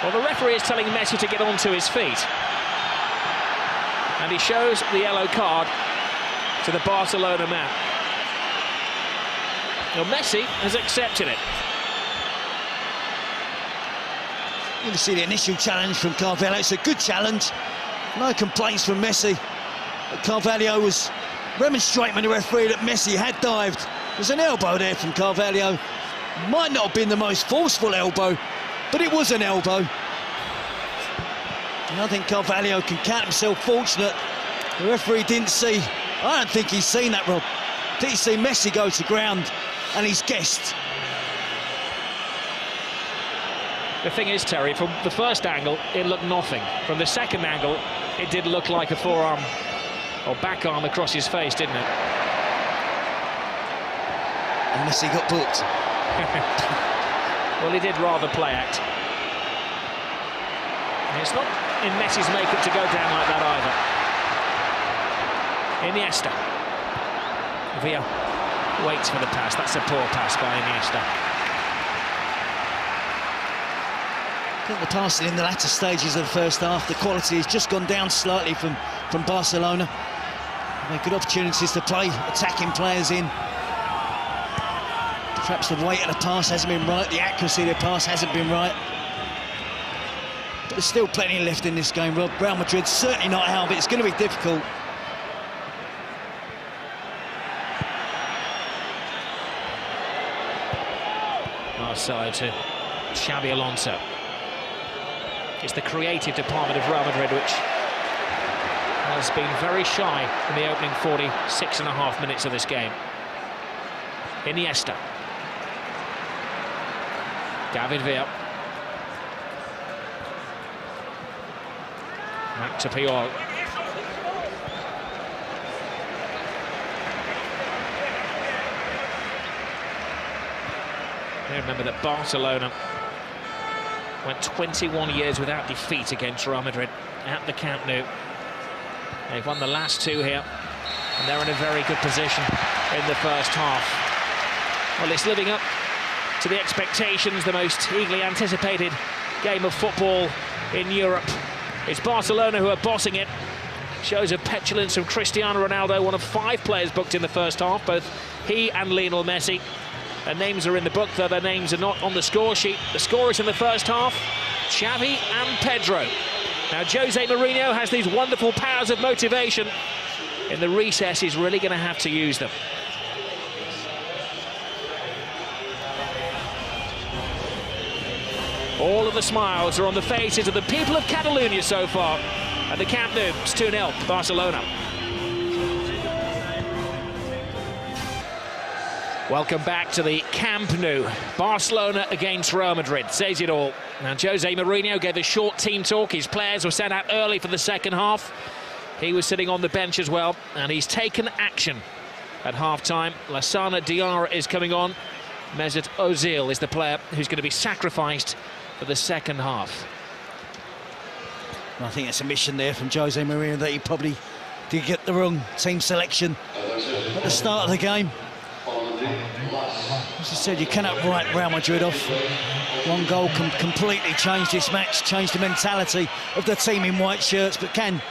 Well, the referee is telling Messi to get onto his feet. And he shows the yellow card to the Barcelona man. Well, Messi has accepted it. You can see the initial challenge from Carvalho. It's a good challenge. No complaints from Messi. But Carvalho was remonstrating with the referee that Messi had dived. There's an elbow there from Carvalho. Might not have been the most forceful elbow, but it was an elbow. And I think Carvalho can count himself fortunate. The referee didn't see. I don't think he's seen that, Rob. Did he see Messi go to ground and he's guessed? The thing is, Terry, from the first angle, it looked nothing. From the second angle, it did look like a forearm or back arm across his face, didn't it? And Messi got booked. Well, he did rather play act. And it's not in Messi's makeup to go down like that either. Iniesta. Villa waits for the pass. That's a poor pass by Iniesta. I think the passing in the latter stages of the first half, the quality has just gone down slightly from Barcelona. They've good opportunities to play attacking players in. Perhaps the weight of the pass hasn't been right, the accuracy of the pass hasn't been right. But there's still plenty left in this game, Rob. Real Madrid certainly not out, but it's going to be difficult. Marcelo to Xabi Alonso. It's the creative department of Real Madrid which has been very shy in the opening 46.5 minutes of this game. Iniesta. David Villa. Back to Puyol. Remember that Barcelona went 21 years without defeat against Real Madrid at the Camp Nou. They've won the last two here, and they're in a very good position in the first half. Well, it's living up to the expectations, the most eagerly anticipated game of football in Europe. It's Barcelona who are bossing it. Shows of petulance from Cristiano Ronaldo, one of 5 players booked in the first half, both he and Lionel Messi. Their names are in the book, though their names are not on the score sheet. The scorers in the first half, Xavi and Pedro. Now, Jose Mourinho has these wonderful powers of motivation. In the recess, he's really going to have to use them. All of the smiles are on the faces of the people of Catalonia so far. At the Camp Nou, it's 2-0, Barcelona. Welcome back to the Camp Nou. Barcelona against Real Madrid, says it all. Now, Jose Mourinho gave a short team talk. His players were sent out early for the second half. He was sitting on the bench as well, and he's taken action at half-time. Lassana Diarra is coming on. Mesut Ozil is the player who's going to be sacrificed for the second half. I think it's a mission there from Jose Mourinho that he probably did get the wrong team selection at the start of the game. As I said, you cannot write Real Madrid off. One goal can completely change this match, change the mentality of the team in white shirts, but can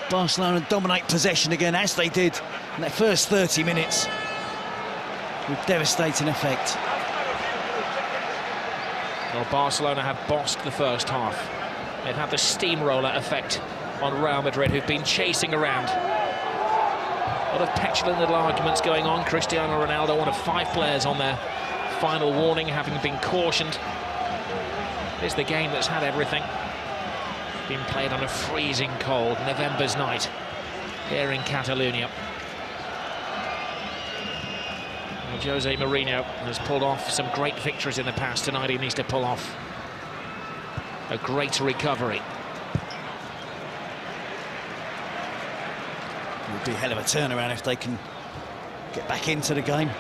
Barcelona dominate possession again, as they did in that first 30 minutes, with devastating effect. Well, Barcelona have bossed the first half. They've had the steamroller effect on Real Madrid, who've been chasing around. A lot of petulant little arguments going on. Cristiano Ronaldo, one of 5 players on their final warning, having been cautioned. It's the game that's had everything. Been played on a freezing cold November's night here in Catalonia. And Jose Mourinho has pulled off some great victories in the past. Tonight he needs to pull off a great recovery. It would be a hell of a turnaround if they can get back into the game.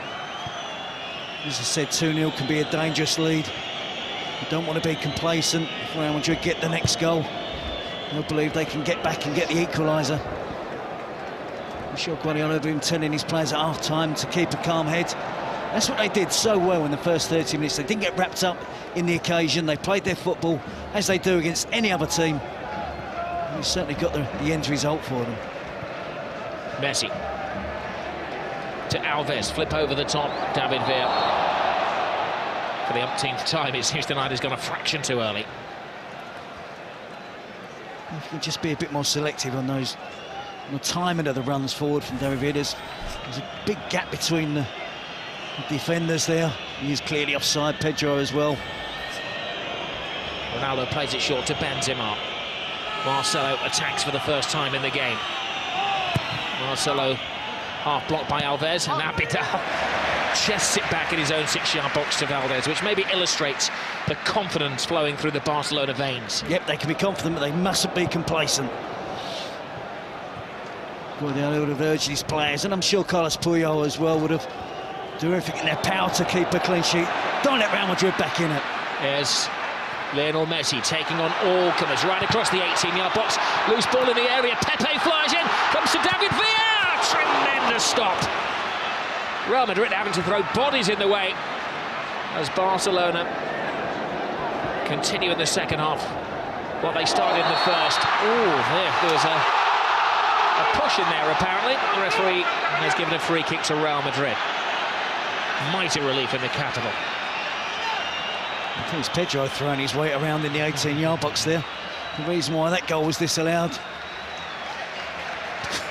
As I said, 2-0 can be a dangerous lead. You don't want to be complacent. If Real Madrid get the next goal, they'll believe they can get back and get the equaliser. I'm sure Guardiola had been telling his players at half-time to keep a calm head. That's what they did so well in the first 30 minutes. They didn't get wrapped up in the occasion. They played their football as they do against any other team. And they certainly got the end result for them. Messi. to Alves, flip over the top, David Villa. For the umpteenth time, it seems tonight has gone a fraction too early. If you can just be a bit more selective on those, on the timing of the runs forward from David Villa. There's a big gap between the defenders there. He is clearly offside, Pedro as well. Ronaldo plays it short to Benzema. Marcelo attacks for the first time in the game. Marcelo half blocked by Alves, and Abidal chests it back in his own 6-yard box to Valdez, which maybe illustrates the confidence flowing through the Barcelona veins. Yep, they can be confident, but they mustn't be complacent. Guardiola would have urged his players, and I'm sure Carlos Puyol as well would have done everything in their power to keep a clean sheet. Don't let Real Madrid back in it. There's Lionel Messi taking on all comers right across the 18-yard box. Loose ball in the area. Pepe flies in. Comes to David Villa. Tremendous stop. Real Madrid having to throw bodies in the way as Barcelona continue in the second half what they started in the first. There was a push in there, apparently. The referee has given a free kick to Real Madrid. Mighty relief in the capital. I think it's Pedro throwing his weight around in the 18-yard box there. The reason why that goal was disallowed.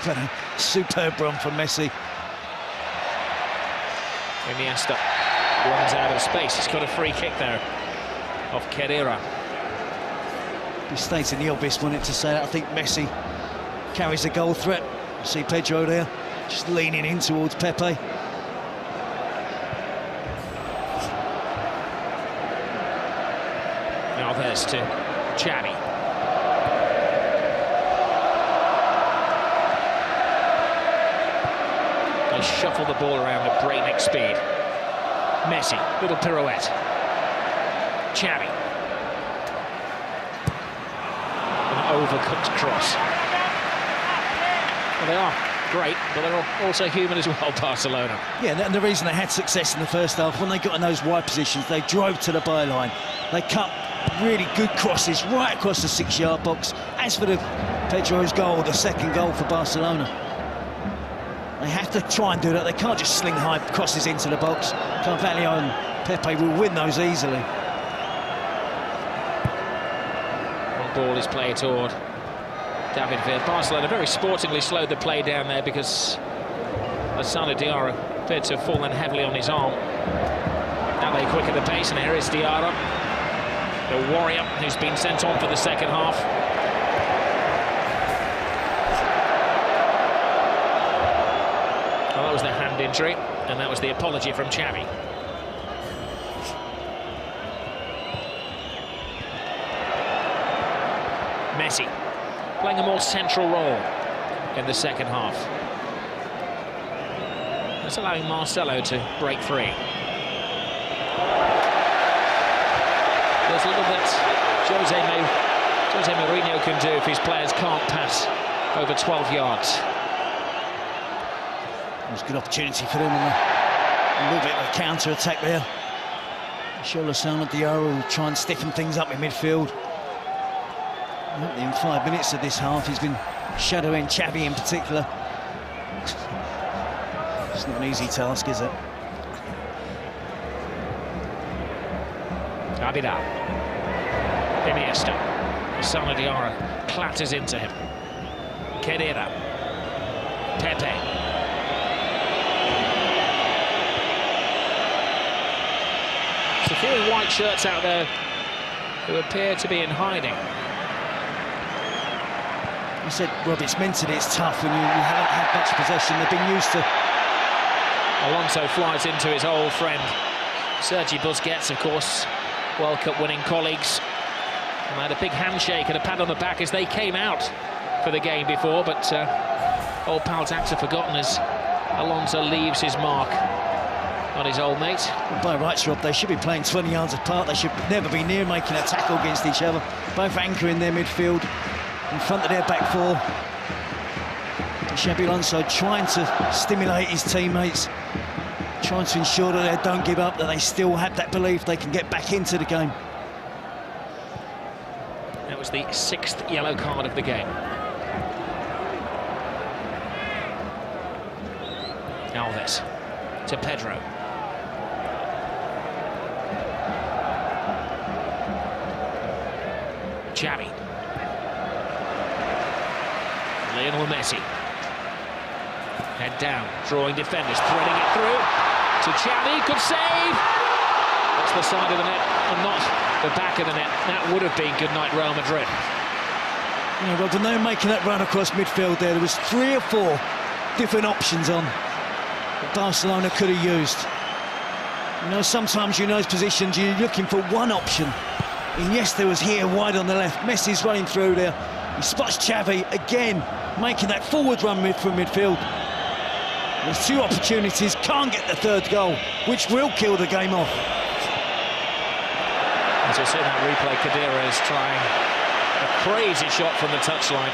But a superb run from Messi. Iniesta runs out of space. He's got a free kick there off Kedira. He's stating the obvious, wanted to say that. I think Messi carries a goal threat. See Pedro there, just leaning in towards Pepe. Alves to Xavi. They shuffle the ball around at breakneck speed. Messi, little pirouette. Xavi. An overcooked cross. Well, they are great, but they're also human as well, Barcelona. Yeah, and the reason they had success in the first half, when they got in those wide positions, they drove to the byline. They cut really good crosses right across the 6-yard box. As for the Pedro's goal, the second goal for Barcelona, they have to try and do that. They can't just sling high crosses into the box. Carvalho and Pepe will win those easily. One ball is played toward David Villa. Barcelona very sportingly slowed the play down there because Lassana Diarra appeared to have fallen heavily on his arm. Now they quicken the pace, and here is Diarra, the warrior who's been sent on for the second half. Well, that was the hand injury, and that was the apology from Xavi. Messi playing a more central role in the second half. That's allowing Marcelo to break free. There's little that Jose Mourinho can do if his players can't pass over 12 yards. It was a good opportunity for them, and a little bit of a counter-attack there. I'm sure Lassana Diarra will try and stiffen things up in midfield. In 5 minutes of this half, he's been shadowing Xavi in particular. It's not an easy task, is it? Abidal. Iniesta. Lassana Diarra clatters into him. Kedira. Pepe. There's a few in white shirts out there who appear to be in hiding. You said, Rob, it's mentally it's tough when you haven't had much possession. They've been used to... Alonso flies into his old friend Sergi Busquets, of course, World Cup winning colleagues. And had a big handshake and a pat on the back as they came out for the game before, but old pal's acts are forgotten as Alonso leaves his mark on his old mate. Well, by rights, Rob, they should be playing 20 yards apart. They should never be near making a tackle against each other. Both anchoring their midfield in front of their back four. Xabi Alonso trying to stimulate his teammates, trying to ensure that they don't give up, that they still have that belief they can get back into the game. That was the 6th yellow card of the game. Alves to Pedro. Xavi. Lionel Messi. Head down, drawing defenders, threading it through to Xavi. Good save. That's the side of the net and not the back of the net. That would have been good night, Real Madrid. Yeah, well, when they were making that run across midfield there was 3 or 4 different options on that Barcelona could have used. You know, sometimes in those positions you're looking for one option. And yes, there was here wide on the left. Messi's running through there. He spots Xavi again, making that forward run from midfield. There's 2 opportunities, can't get the 3rd goal, which will kill the game off. As I said in that replay, Khedira is trying a crazy shot from the touchline.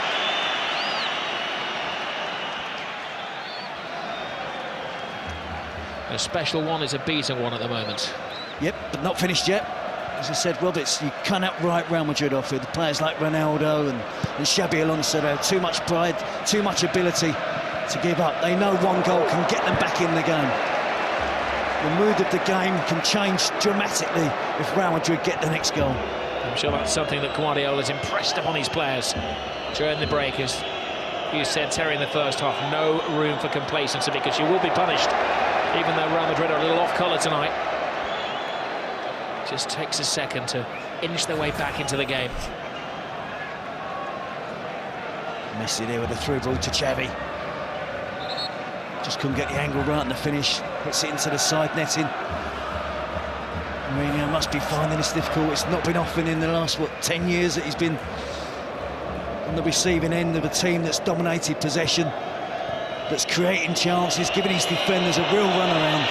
A special one is a beaten one at the moment. Yep, but not finished yet. As I said, Roberts, you cannot write Real Madrid off with players like Ronaldo and Xabi Alonso. They have too much pride, too much ability to give up. They know one goal can get them back in the game. The mood of the game can change dramatically if Real Madrid get the next goal. I'm sure that's something that Guardiola's impressed upon his players during the break. As you said, Terry, in the first half, no room for complacency because you will be punished, even though Real Madrid are a little off colour tonight. Just takes a second to inch their way back into the game. Messi there with a through ball to Xavi. Just couldn't get the angle right in the finish. Hits it into the side netting. Mourinho must be finding this difficult. It's not been often in the last, 10 years that he's been on the receiving end of a team that's dominated possession, that's creating chances, giving his defenders a real run around.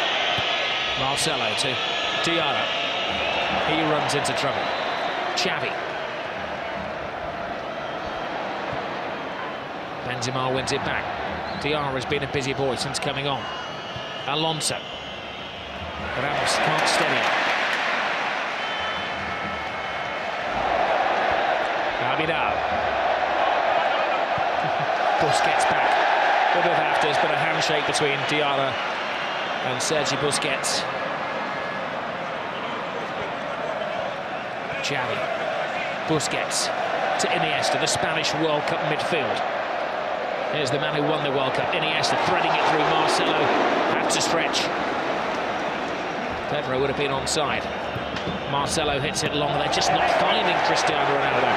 Marcelo to Diarra. He runs into trouble. Xavi. Benzema wins it back. Diarra has been a busy boy since coming on. Alonso. Ramos can't steady it. Abidal. Busquets back. A bit of afters, but a handshake between Diarra and Sergi Busquets. Xavi. Busquets to Iniesta, the Spanish World Cup midfield. Here's the man who won the World Cup, Iniesta, threading it through. Marcelo had to stretch. Pedro would have been onside. Marcelo hits it long. They're just not finding Cristiano Ronaldo.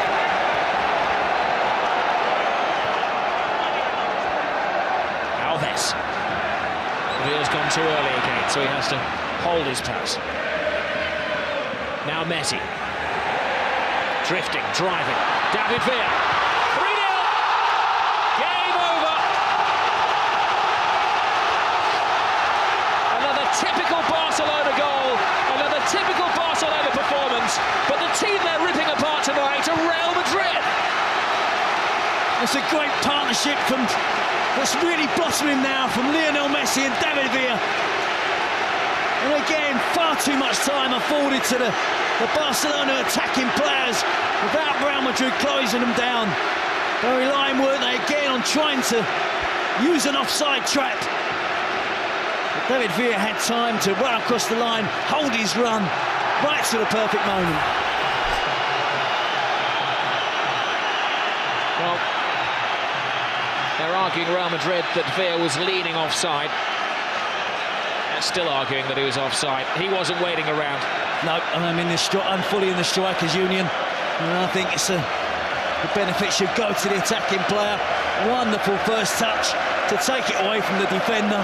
Alves. Villa's gone too early again, so he has to hold his pass. Now Messi. Drifting, driving. David Villa. 3-0. Game over. Another typical Barcelona goal. Another typical Barcelona performance. But the team they're ripping apart tonight are Real Madrid. It's a great partnership that's really blossoming now from Lionel Messi and David Villa. And again, far too much time afforded to the Barcelona attacking players without Real Madrid closing them down. They're relying, weren't they, again on trying to use an offside trap. But David Villa had time to run across the line, hold his run, right to the perfect moment. Well, they're arguing, Real Madrid, that Villa was leaning offside. They're still arguing that he was offside. He wasn't waiting around. No, I'm fully in the strikers' union, and I think the benefit should go to the attacking player. Wonderful first touch to take it away from the defender.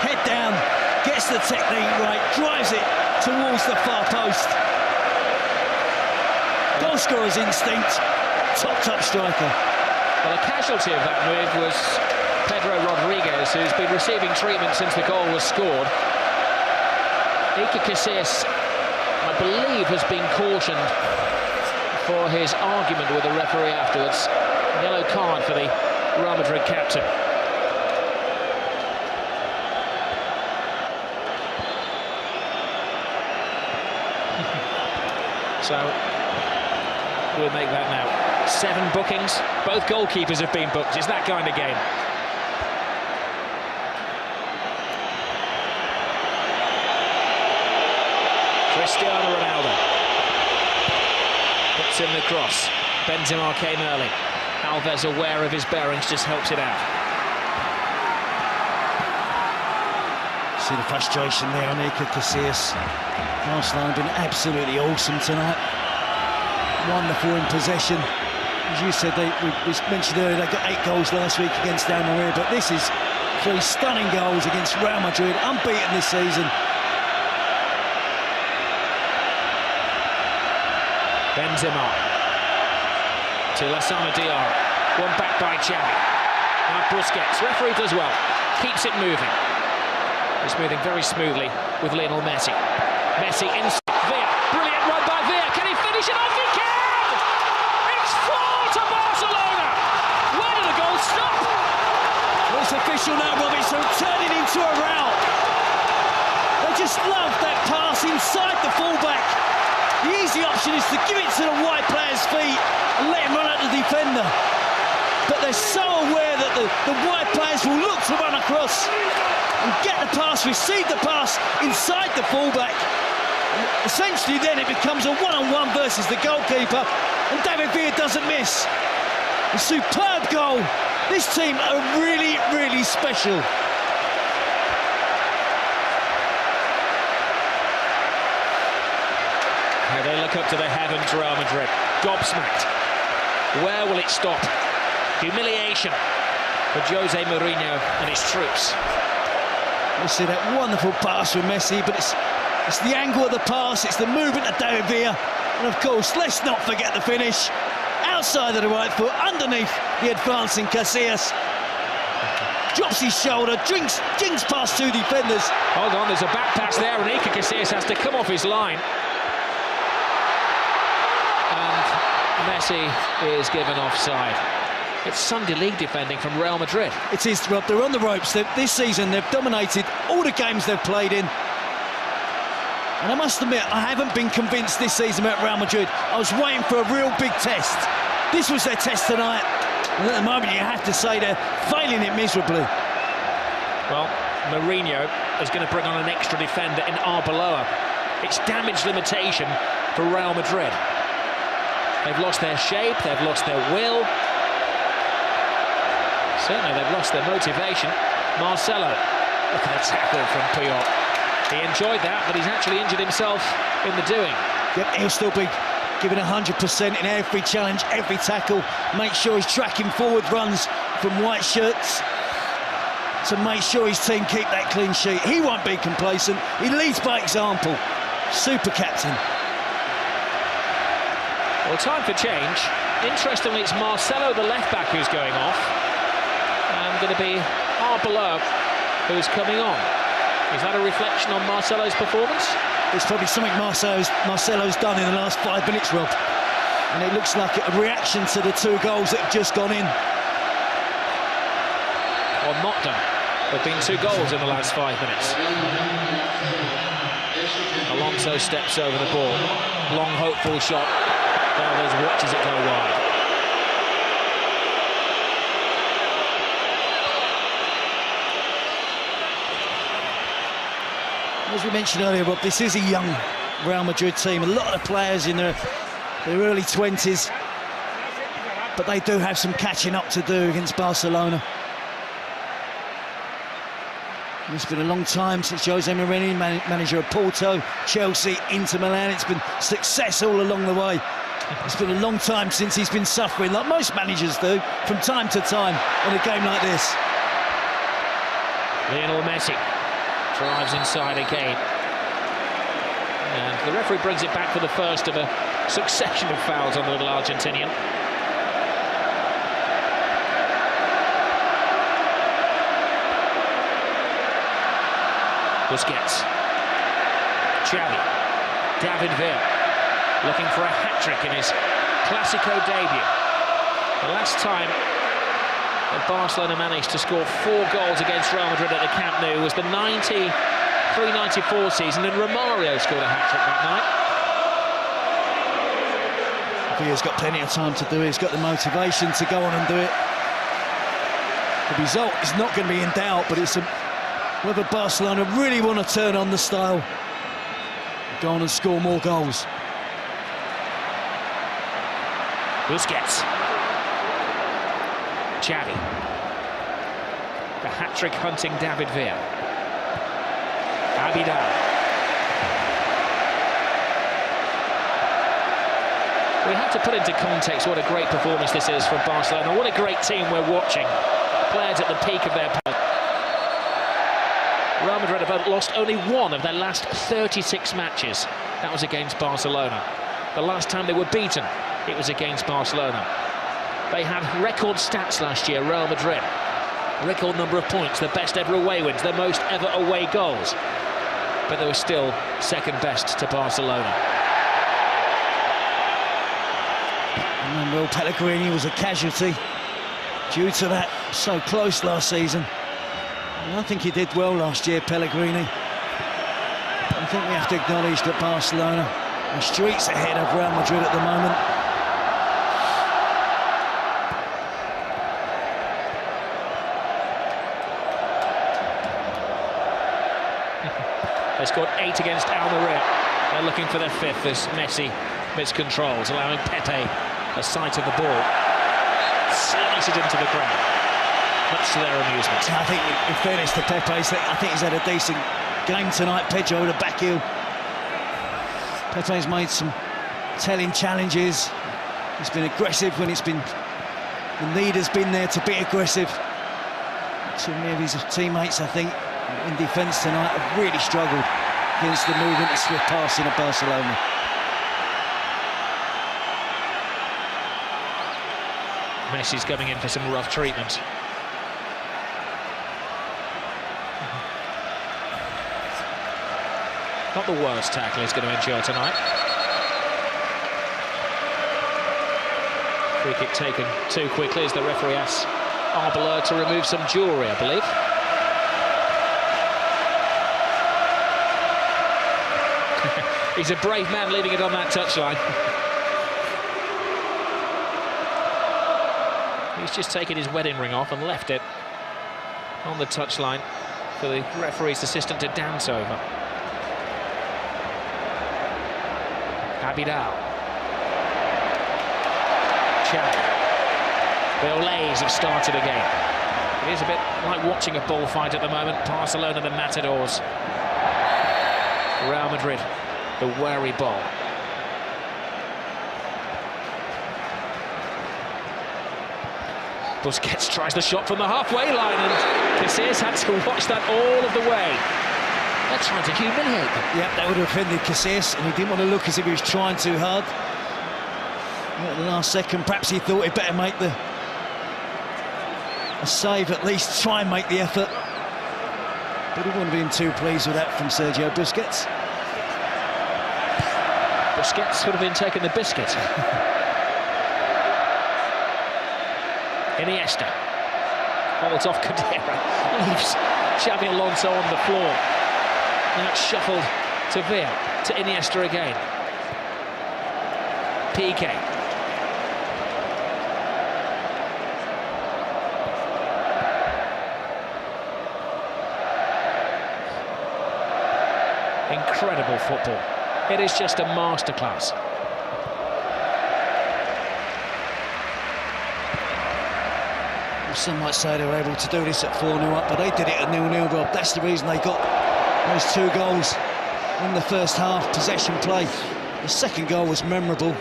Head down, gets the technique right, drives it towards the far post. Goal scorer's instinct, top striker. Well, a casualty of that move was Pedro Rodriguez, who's been receiving treatment since the goal was scored. Iker Casillas, I believe, has been cautioned for his argument with the referee afterwards. Yellow card for the Real Madrid captain. So we'll make that now. 7 bookings. Both goalkeepers have been booked. It's that kind of game. Cristiano Ronaldo. Puts in the cross. Benzema came early. Alves, aware of his bearings, just helps it out. See the frustration there on Iker Casillas. Barcelona have been absolutely awesome tonight. Wonderful in possession. As you said, we mentioned earlier, they got 8 goals last week against Real Madrid, but this is 3 stunning goals against Real Madrid, unbeaten this season. Benzema to Lassana Diarra. One back by Xavi. Now Busquets. Referee does well. Keeps it moving. It's moving very smoothly with Lionel Messi. Messi inside. Villa. Brilliant run by Villa. Can he finish it off? He can! It's 4 to Barcelona. Where did the goal stop? Well, it's official now, Robbie, so turning into a rout. They just love that pass inside the fullback. The easy option is to give it to the white player's feet and let him run at the defender. But they're so aware that the white players will look to run across and get the pass, receive the pass inside the fullback. And essentially then it becomes a one-on-one versus the goalkeeper, and David Villa doesn't miss. A superb goal. This team are really, really special. They look up to the heavens, Real Madrid. Gobsmacked. Where will it stop? Humiliation for Jose Mourinho and his troops. You see that wonderful pass from Messi, but it's the angle of the pass, it's the movement of David Villa, and of course, let's not forget the finish. Outside of the right foot, underneath the advancing Casillas. Drops his shoulder, jinks past 2 defenders. Hold on, there's a back pass there, and Iker Casillas has to come off his line. And Messi is given offside. It's Sunday League defending from Real Madrid. It is, Rob. They're on the ropes. This season, they've dominated all the games they've played in. And I must admit, I haven't been convinced this season about Real Madrid. I was waiting for a real big test. This was their test tonight. And at the moment, you have to say they're failing it miserably. Well, Mourinho is going to bring on an extra defender in Arbeloa. It's damage limitation for Real Madrid. They've lost their shape, they've lost their will. Certainly they've lost their motivation. Marcelo, look at the tackle from Puyol. He enjoyed that, but he's actually injured himself in the doing. Yep, he'll still be giving 100% in every challenge, every tackle. Make sure he's tracking forward runs from white shirts to make sure his team keep that clean sheet. He won't be complacent. He leads by example. Super captain. Well, time for change. Interestingly, it's Marcelo, the left-back, who's going off. And going to be Arbeloa who's coming on. Is that a reflection on Marcelo's performance? It's probably something Marcelo's done in the last 5 minutes, Rob. And it looks like a reaction to the 2 goals that have just gone in. Or not done. There have been 2 goals in the last 5 minutes. Alonso steps over the ball. Long, hopeful shot. Alves watches it go wide. As we mentioned earlier, Rob, this is a young Real Madrid team. A lot of the players in their early 20s. But they do have some catching up to do against Barcelona. It's been a long time since Jose Mourinho, manager of Porto, Chelsea, Inter Milan. It's been success all along the way. It's been a long time since he's been suffering, like most managers do, from time to time in a game like this. Lionel Messi drives inside again. And the referee brings it back for the first of a succession of fouls on the little Argentinian. Busquets. Xavi. David Villa. Looking for a hat-trick in his Clásico debut. The last time that Barcelona managed to score 4 goals against Real Madrid at the Camp Nou was the 93-94 season, and Romario scored a hat-trick that night. Villa's got plenty of time to do it. He's got the motivation to go on and do it. The result is not going to be in doubt, but it's whether Barcelona really want to turn on the style. go on and score more goals. Busquets. Xavi. The hat-trick hunting David Villa. Abidal. We have to put into context what a great performance this is from Barcelona. What a great team we're watching. Players at the peak of their power. Real Madrid have lost only one of their last 36 matches. That was against Barcelona. The last time they were beaten, it was against Barcelona. They had record stats last year, Real Madrid. Record number of points, the best ever away wins, the most ever away goals. But they were still second best to Barcelona. Well, Pellegrini was a casualty due to that. So close last season. And I think he did well last year, Pellegrini. I think we have to acknowledge that Barcelona are streets ahead of Real Madrid at the moment. They scored 8 against Almeria. They're looking for their 5th as Messi miscontrols, allowing Pepe a sight of the ball. Slice it into the ground, much to their amusement. I think, in fairness to Pepe, I think he's had a decent game tonight. Pedro with a back heel. Pepe's made some telling challenges. He's been aggressive when the need has been there to be aggressive. Too many of his teammates, I think, in defence tonight have really struggled against the movement and swift passing of Barcelona. Messi's coming in for some rough treatment. Not the worst tackle he's going to endure tonight. Free kick taken too quickly as the referee asks Arbeloa to remove some jewellery, I believe. He's a brave man leaving it on that touchline. He's just taken his wedding ring off and left it on the touchline for the referee's assistant to dance over. Abidal. Xavi. The Olays have started again. It is a bit like watching a bullfight at the moment. Barcelona, the Matadors. Real Madrid, the wary ball. Busquets tries the shot from the halfway line, and Casillas had to watch that all of the way. They're trying to humiliate them. Yep, that would have offended Casillas, and he didn't want to look as if he was trying too hard. At the last second, perhaps he thought he'd better make a save, at least try and make the effort. But he wouldn't have been too pleased with that from Sergio Busquets. Busquets would have been taking the biscuit. Iniesta holds off Cadera, leaves Xavi Alonso on the floor. Now it's shuffled to Villa, to Iniesta again. Piqué. Incredible football. It is just a masterclass. Some might say they were able to do this at 4-0 up, but they did it at 0-0, Rob. That's the reason they got those 2 goals in the first half, possession play. The second goal was memorable.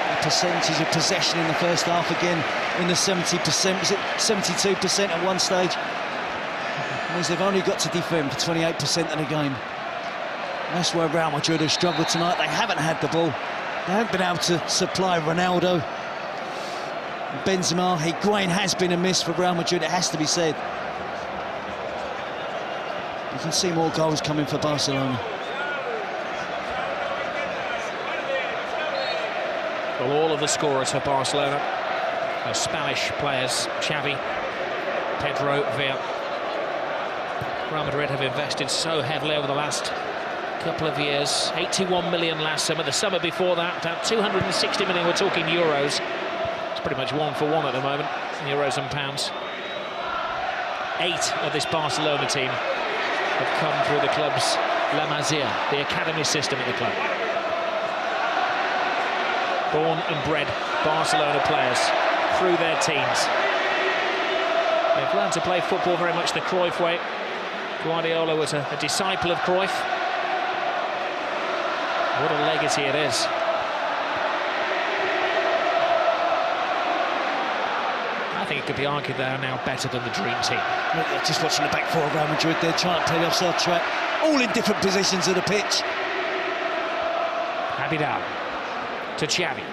The percentage of possession in the first half again in the 70%, was it 72% at one stage? It means they've only got to defend for 28% of the game. And that's where Real Madrid have struggled tonight. They haven't had the ball. They haven't been able to supply Ronaldo. Benzema, Higuain has been a miss for Real Madrid, it has to be said. You can see more goals coming for Barcelona. Well, all of the scorers for Barcelona are Spanish players: Xavi, Pedro, Villa. Real Madrid have invested so heavily over the last couple of years. 81 million last summer. The summer before that, about 260 million. We're talking euros. It's pretty much 1 for 1 at the moment, euros and pounds. 8 of this Barcelona team have come through the club's La Masia, the academy system at the club. Born and bred Barcelona players through their teens. They've learned to play football very much the Cruyff way. Guardiola was a disciple of Cruyff. What a legacy it is. I think it could be argued they are now better than the dream team. Just watching the back four of Real Madrid, they're trying to play the offside track, all in different positions of the pitch. Abidal to Xavi.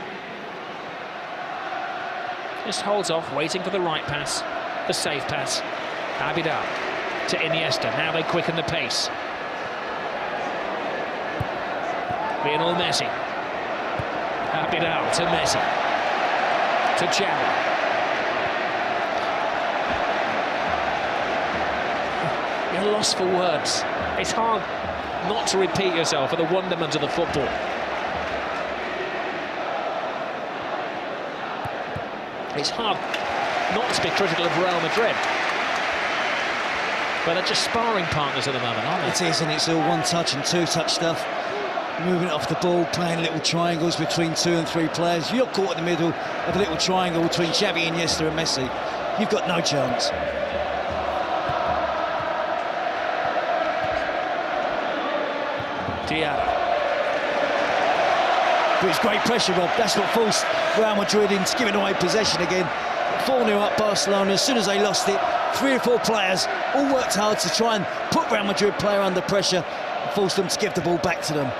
Just holds off, waiting for the right pass, the safe pass. Abidal to Iniesta. Now they quicken the pace. Lionel Messi. Abidal to Messi. To Xavi. You're lost for words. It's hard not to repeat yourself at the wonderment of the football. It's hard not to be critical of Real Madrid. But they're just sparring partners at the moment, aren't they? It is, and it's all one-touch and two-touch stuff. Moving it off the ball, playing little triangles between 2 and 3 players. You're caught in the middle of a little triangle between Xavi, Iniesta and Messi. You've got no chance. Diarra. But it's great pressure, Rob. That's what forced Real Madrid into giving away possession again. 4-0 up Barcelona. As soon as they lost it, 3 or 4 players all worked hard to try and put Real Madrid player under pressure and force them to give the ball back to them.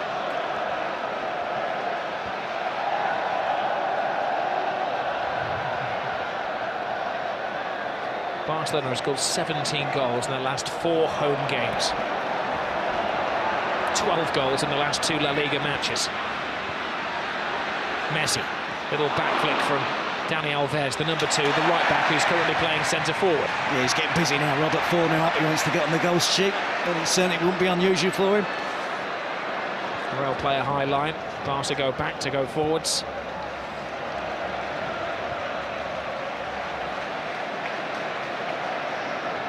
Barcelona has scored 17 goals in their last 4 home games. 12 goals in the last 2 La Liga matches. Messi, little back flick from Dani Alves, the number 2, the right back who's currently playing centre forward. Yeah, he's getting busy now, Robert. 4-0 up, he wants to get on the goal sheet, but it certainly wouldn't be unusual for him. Real play a high line, Barca go back to go forwards.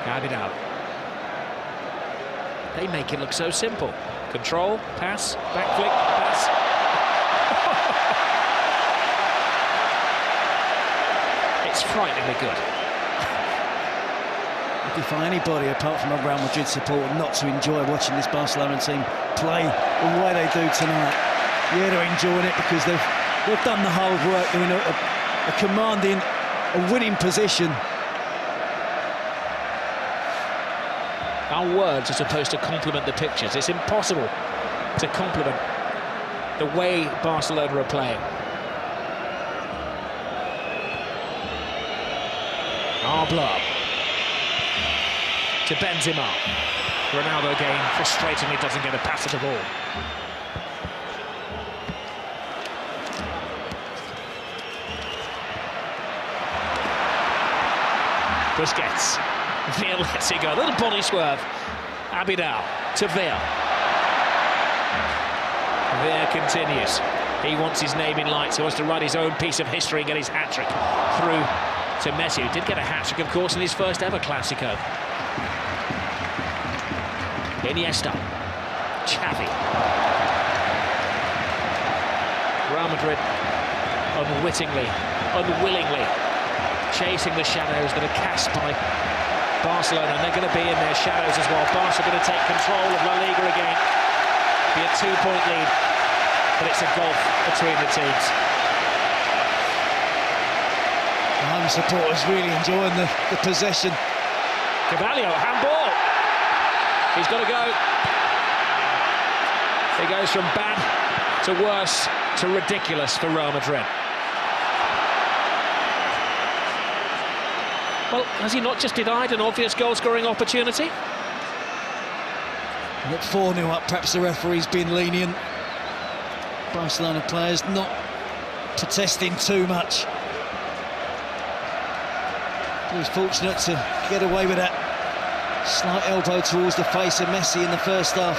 Abidal. They make it look so simple. Control, pass, back flick, pass. It's frighteningly good. I defy anybody apart from a Real Madrid supporter not to enjoy watching this Barcelona team play the way they do tonight. Yeah, they're enjoying it because they've done the hard work. They're in a commanding, a winning position. Our words are supposed to complement the pictures. It's impossible to complement the way Barcelona are playing. Arbla to Benzema. Ronaldo again frustratingly doesn't get a pass at the ball. Busquets. Veer lets it go. A little body swerve. Abidal to Veer. Veer continues. He wants his name in lights. He wants to write his own piece of history and get his hat-trick through to Messi, who did get a hat-trick, of course, in his first ever Clásico. Iniesta. Xavi. Real Madrid unwittingly, unwillingly chasing the shadows that are cast by Barcelona, and they're going to be in their shadows as well. Barca are going to take control of La Liga again. Be a 2-point lead, but it's a gulf between the teams. The home supporters really enjoying the possession. Carvalho, handball. He's got to go. He goes from bad to worse to ridiculous for Real Madrid. Well, has he not just denied an obvious goal-scoring opportunity? At 4-0 up, perhaps the referee's been lenient. Barcelona players not protesting too much. He was fortunate to get away with that slight elbow towards the face of Messi in the first half.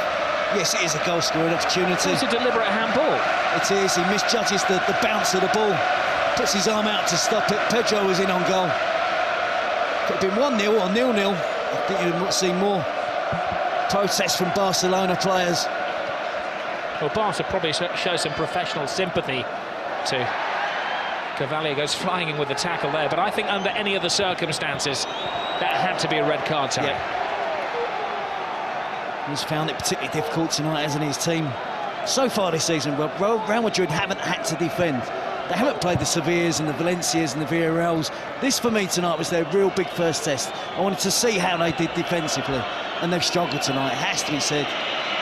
Yes, it is a goal-scoring opportunity. It's a deliberate handball. It is. He misjudges the bounce of the ball. Puts his arm out to stop it. Pedro was in on goal. Could have been 1-0 or 0-0. I think you'll see more protests from Barcelona players. Well, Barca probably show some professional sympathy to Cavalier. Goes flying in with the tackle there, but I think under any other circumstances that had to be a red card tonight. Yeah. He's found it particularly difficult tonight, hasn't he, his team? So far this season, well, Real Madrid haven't had to defend. They haven't played the Sevillas and the Valencias and the Villarreals. This, for me, tonight was their real big first test. I wanted to see how they did defensively, and they've struggled tonight, it has to be said.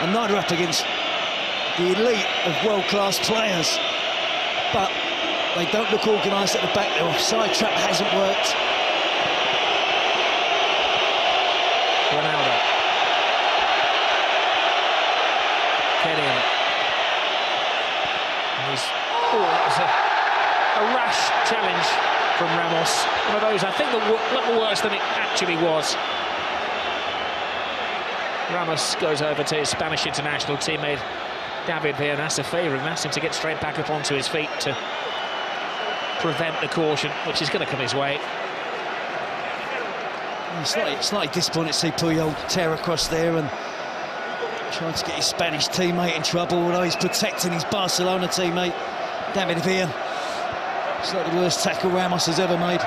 And neither up against the elite of world-class players. But they don't look organised at the back. Their offside trap hasn't worked. Ronaldo. Kenny. That was a rash challenge from Ramos. One of those, I think, that looked worse than it actually was. Ramos goes over to his Spanish international teammate David Villa and asks a favour and asks him to get straight back up onto his feet to prevent the caution, which is going to come his way. Slightly disappointed to see Puyol tear across there and trying to get his Spanish teammate in trouble, although he's protecting his Barcelona teammate, David Villa. It's like the worst tackle Ramos has ever made.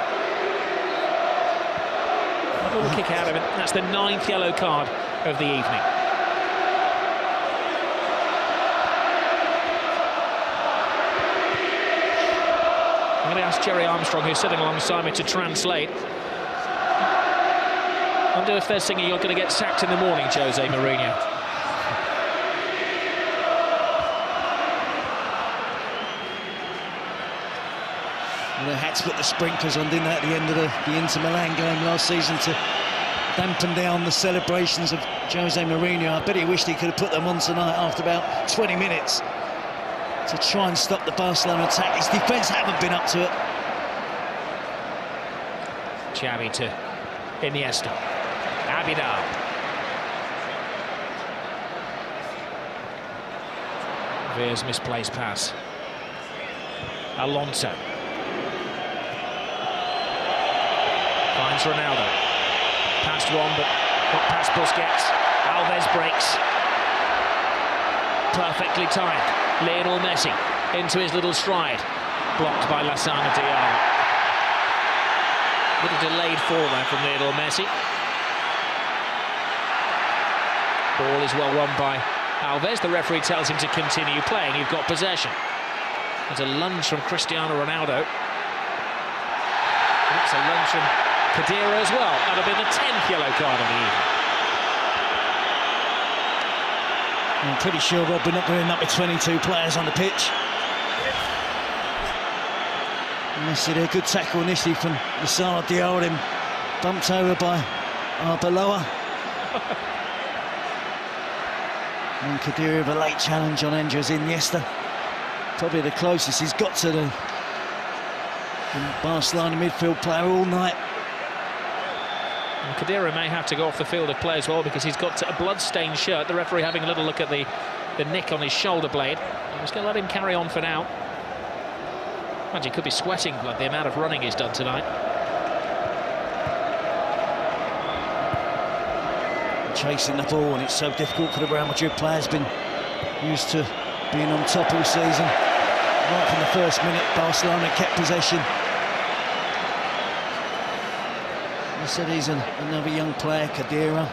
A little kick out of it. That's the 9th yellow card of the evening. I'm going to ask Jerry Armstrong, who's sitting alongside me, to translate. I wonder if they're singing "You're going to get sacked in the morning," Jose Mourinho. Well, they had to put the sprinklers on, didn't they, at the end of the Inter Milan game last season to dampen down the celebrations of Jose Mourinho. I bet he wished he could have put them on tonight after about 20 minutes to try and stop the Barcelona attack. His defence haven't been up to it. Xavi to Iniesta. Abidal. Villa's misplaced pass. Alonso. Finds Ronaldo. Past one, but not past Busquets. Alves breaks. Perfectly timed. Lionel Messi into his little stride. Blocked by Lassana Diarra. Little delayed fall there from Lionel Messi. Ball is well run by Alves. The referee tells him to continue playing. You've got possession. There's a lunge from Cristiano Ronaldo. That's a lunge from Khedira as well. That'll be the 10th yellow card of the evening. I'm pretty sure, Rob, we're not going to end up with 22 players on the pitch. Messi there, good tackle initially from Lassana Diarra, then bumped over by Arbeloa. And Khedira with a late challenge on Andres Iniesta. Probably the closest he's got to the Barcelona midfield player all night. And Khedira may have to go off the field of play as well because he's got a blood-stained shirt. The referee having a little look at the nick on his shoulder blade. I'm just going to let him carry on for now. Imagine he could be sweating blood, the amount of running he's done tonight. Chasing the ball, and it's so difficult for the Real Madrid players. Been used to being on top all season. Right from the first minute, Barcelona kept possession. I said he's another young player, Khedira.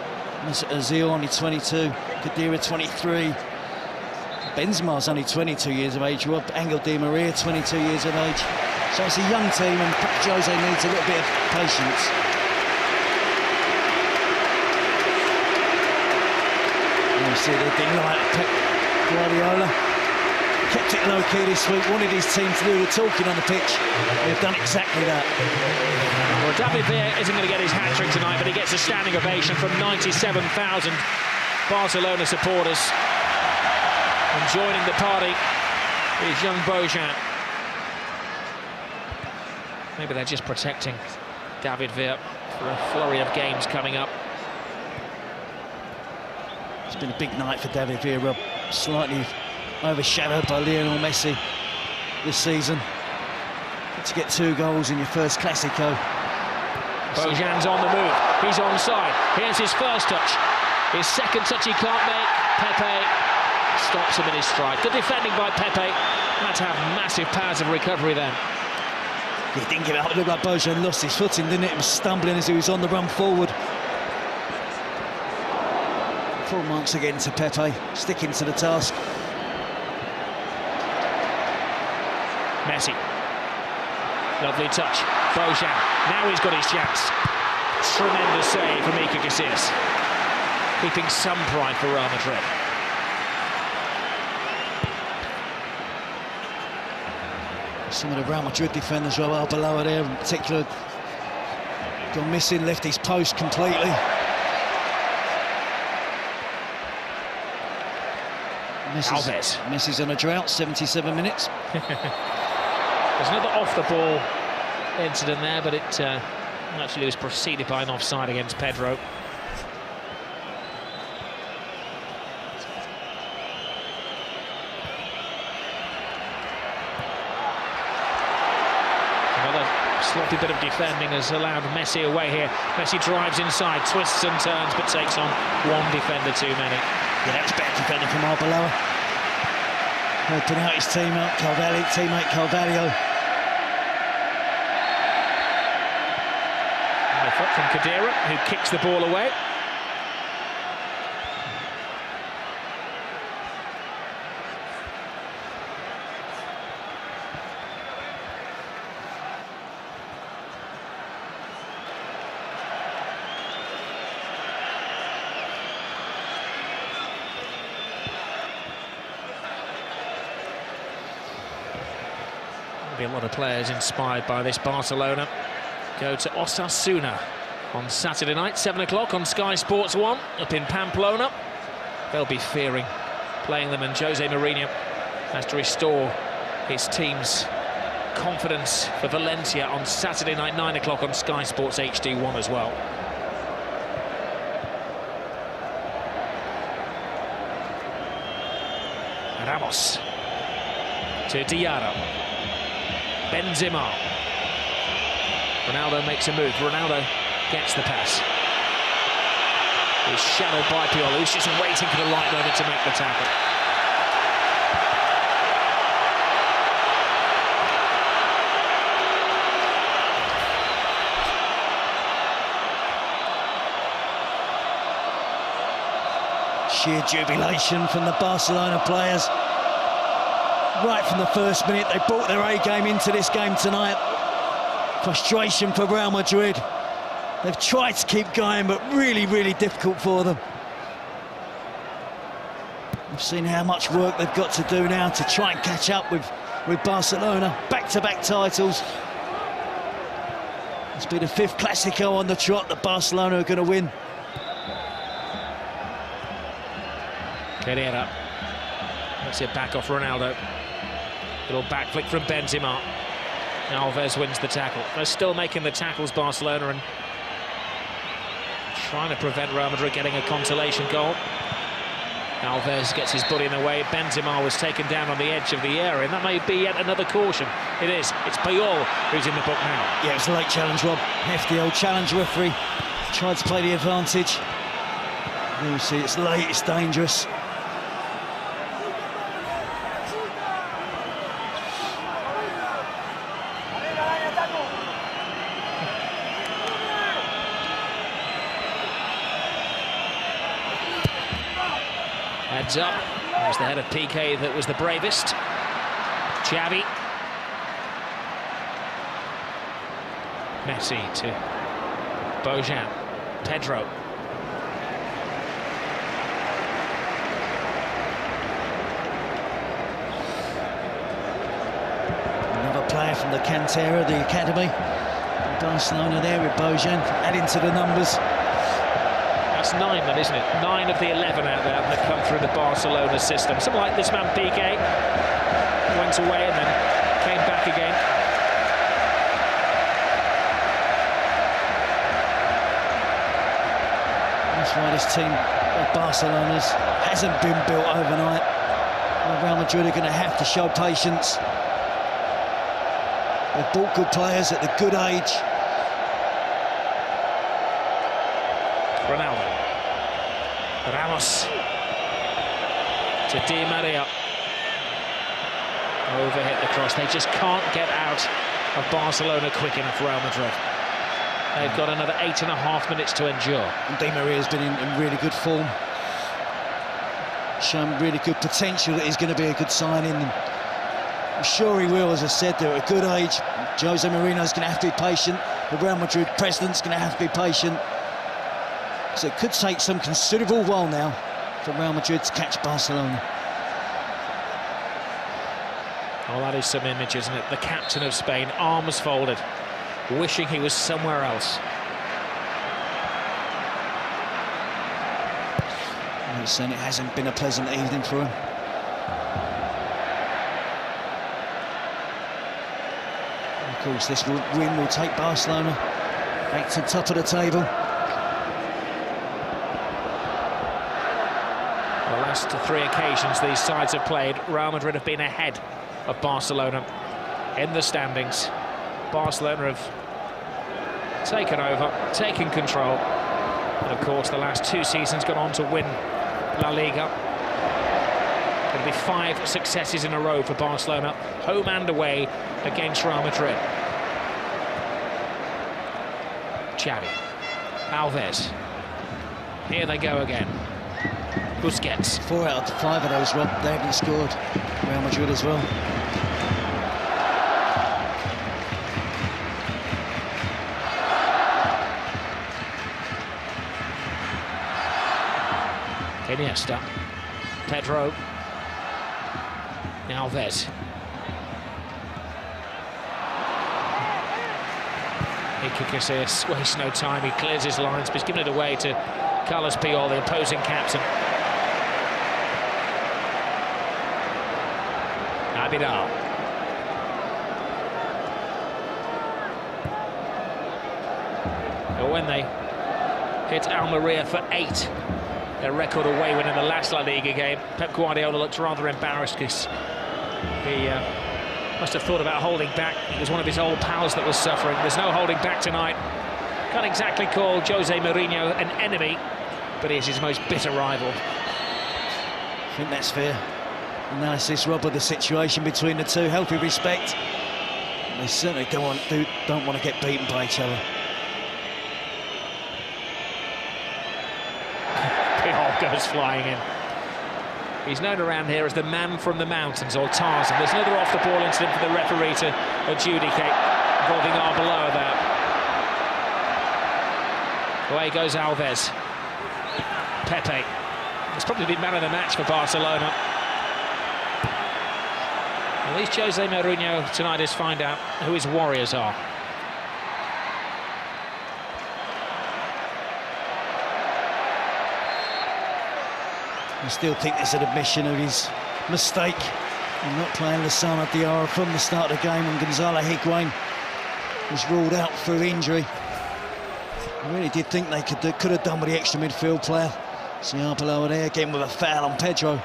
Ozil only 22, Khedira 23. Benzema's only 22 years of age. Rob Angel Di Maria 22 years of age. So it's a young team, and Jose needs a little bit of patience. You see the delight of Pep Guardiola. Kept it low-key this week, wanted his team to do the talking on the pitch. They've done exactly that. Well, David Villa isn't going to get his hat-trick tonight, but he gets a standing ovation from 97,000 Barcelona supporters. And joining the party is young Bojan. Maybe they're just protecting David Villa for a flurry of games coming up. It's been a big night for David Villa, slightly overshadowed by Lionel Messi this season. To get 2 goals in your first Clasico. Bojan's on the move. He's onside. Here's his first touch. His second touch he can't make. Pepe stops him in his stride. Good defending by Pepe. Had to have massive powers of recovery then. He didn't give it up. It looked like Bojan lost his footing, didn't it? He was stumbling as he was on the run forward. Full marks again to Pepe, sticking to the task. Messi. Lovely touch. Bojan. Now he's got his chance. Tremendous save from Iker Casillas. Keeping some pride for Real Madrid. Some of the Real Madrid defenders right below there, in particular, gone missing, left his post completely. Messi's on a drought, 77 minutes. There's another off-the-ball incident there, but it actually was preceded by an offside against Pedro. Another sloppy bit of defending has allowed Messi away here. Messi drives inside, twists and turns, but takes on one defender too many. Yeah, that was bad defending from Arbeloa. Helping out his teammate Carvalho. High foot from Kadira, who kicks the ball away. A lot of players inspired by this Barcelona go to Osasuna on Saturday night, 7 o'clock on Sky Sports 1 up in Pamplona. They'll be fearing playing them, and Jose Mourinho has to restore his team's confidence for Valencia on Saturday night, 9 o'clock on Sky Sports HD1 as well. Ramos to Diarra. Benzema. Ronaldo makes a move. Ronaldo gets the pass. He's shadowed by Pioli, who's just waiting for the right moment to make the tackle. Sheer jubilation from the Barcelona players. Right from the first minute, they brought their A-game into this game tonight. Frustration for Real Madrid. They've tried to keep going, but really, really difficult for them. We've seen how much work they've got to do now to try and catch up with Barcelona. Back-to-back titles. It's been the 5th Clásico on the trot that Barcelona are going to win. Carrera. That's it, back off Ronaldo. Little back flick from Benzema. Alves wins the tackle. They're still making the tackles, Barcelona, and trying to prevent Real Madrid getting a consolation goal. Alves gets his body in the way. Benzema was taken down on the edge of the area, and that may be yet another caution. It is. It's Puyol who's in the book now. Yeah, it's a late challenge, Rob. Hefty old challenge referee. Tried to play the advantage. You'll see it's late, it's dangerous. Heads up. It was the head of PK that was the bravest. Xavi. Messi to Bojan. Pedro. Another player from the Cantera, the academy. Barcelona there with Bojan, adding to the numbers. That's 9 then, isn't it? 9 of the 11 out there that come through the Barcelona system. Something like this man PK went away and then came back again. That's why this team of Barcelona's hasn't been built overnight. Real Madrid are going to have to show patience. They've bought good players at a good age. cross to Di Maria. Overhit the cross. They just can't get out of Barcelona quick enough, Real Madrid. They've got another 8.5 minutes to endure. And Di Maria's been in really good form. Shown really good potential that he's going to be a good signing. And I'm sure he will, as I said, they're at a good age. Jose Mourinho's going to have to be patient. The Real Madrid president's going to have to be patient. So it could take some considerable while now for Real Madrid to catch Barcelona. Well, that is some image, isn't it? The captain of Spain, arms folded, wishing he was somewhere else. Well, he's saying it hasn't been a pleasant evening for him. And of course, this win will take Barcelona back to the top of the table. The last 3 occasions these sides have played, Real Madrid have been ahead of Barcelona in the standings. Barcelona have taken over, taken control, and of course the last 2 seasons gone on to win La Liga. It'll be 5 successes in a row for Barcelona, home and away against Real Madrid. Xavi, Alves, here they go again. Busquets. 4 out of 5 of those, Rob, they haven't scored. Real Madrid as well. Iniesta, Pedro, Alves. Iker Casillas wastes no time, he clears his lines, but he's given it away to Carlos Puyol, the opposing captain. Abidal. But when they hit Almeria for 8, their record away win in the last La Liga game, Pep Guardiola looked rather embarrassed because he must have thought about holding back. It was one of his old pals that was suffering. There's no holding back tonight. Can't exactly call Jose Mourinho an enemy, but he's his most bitter rival. I think that's fair analysis, Rob, of the situation between the two. Healthy respect. They certainly don't want to get beaten by each other. Puyol goes flying in. He's known around here as the man from the mountains, or Tarzan. There's another off-the-ball incident for the referee to adjudicate involving Arbeloa there. Away goes Alves. Pepe. It's probably been man of the match for Barcelona. At least Jose Mourinho tonight is find out who his warriors are. I still think there's an admission of his mistake in not playing Lassana Diarra from the start of the game, and Gonzalo Higuain was ruled out through injury. I really did think they could have done with the extra midfield player. See Arbeloa there again with a foul on Pedro.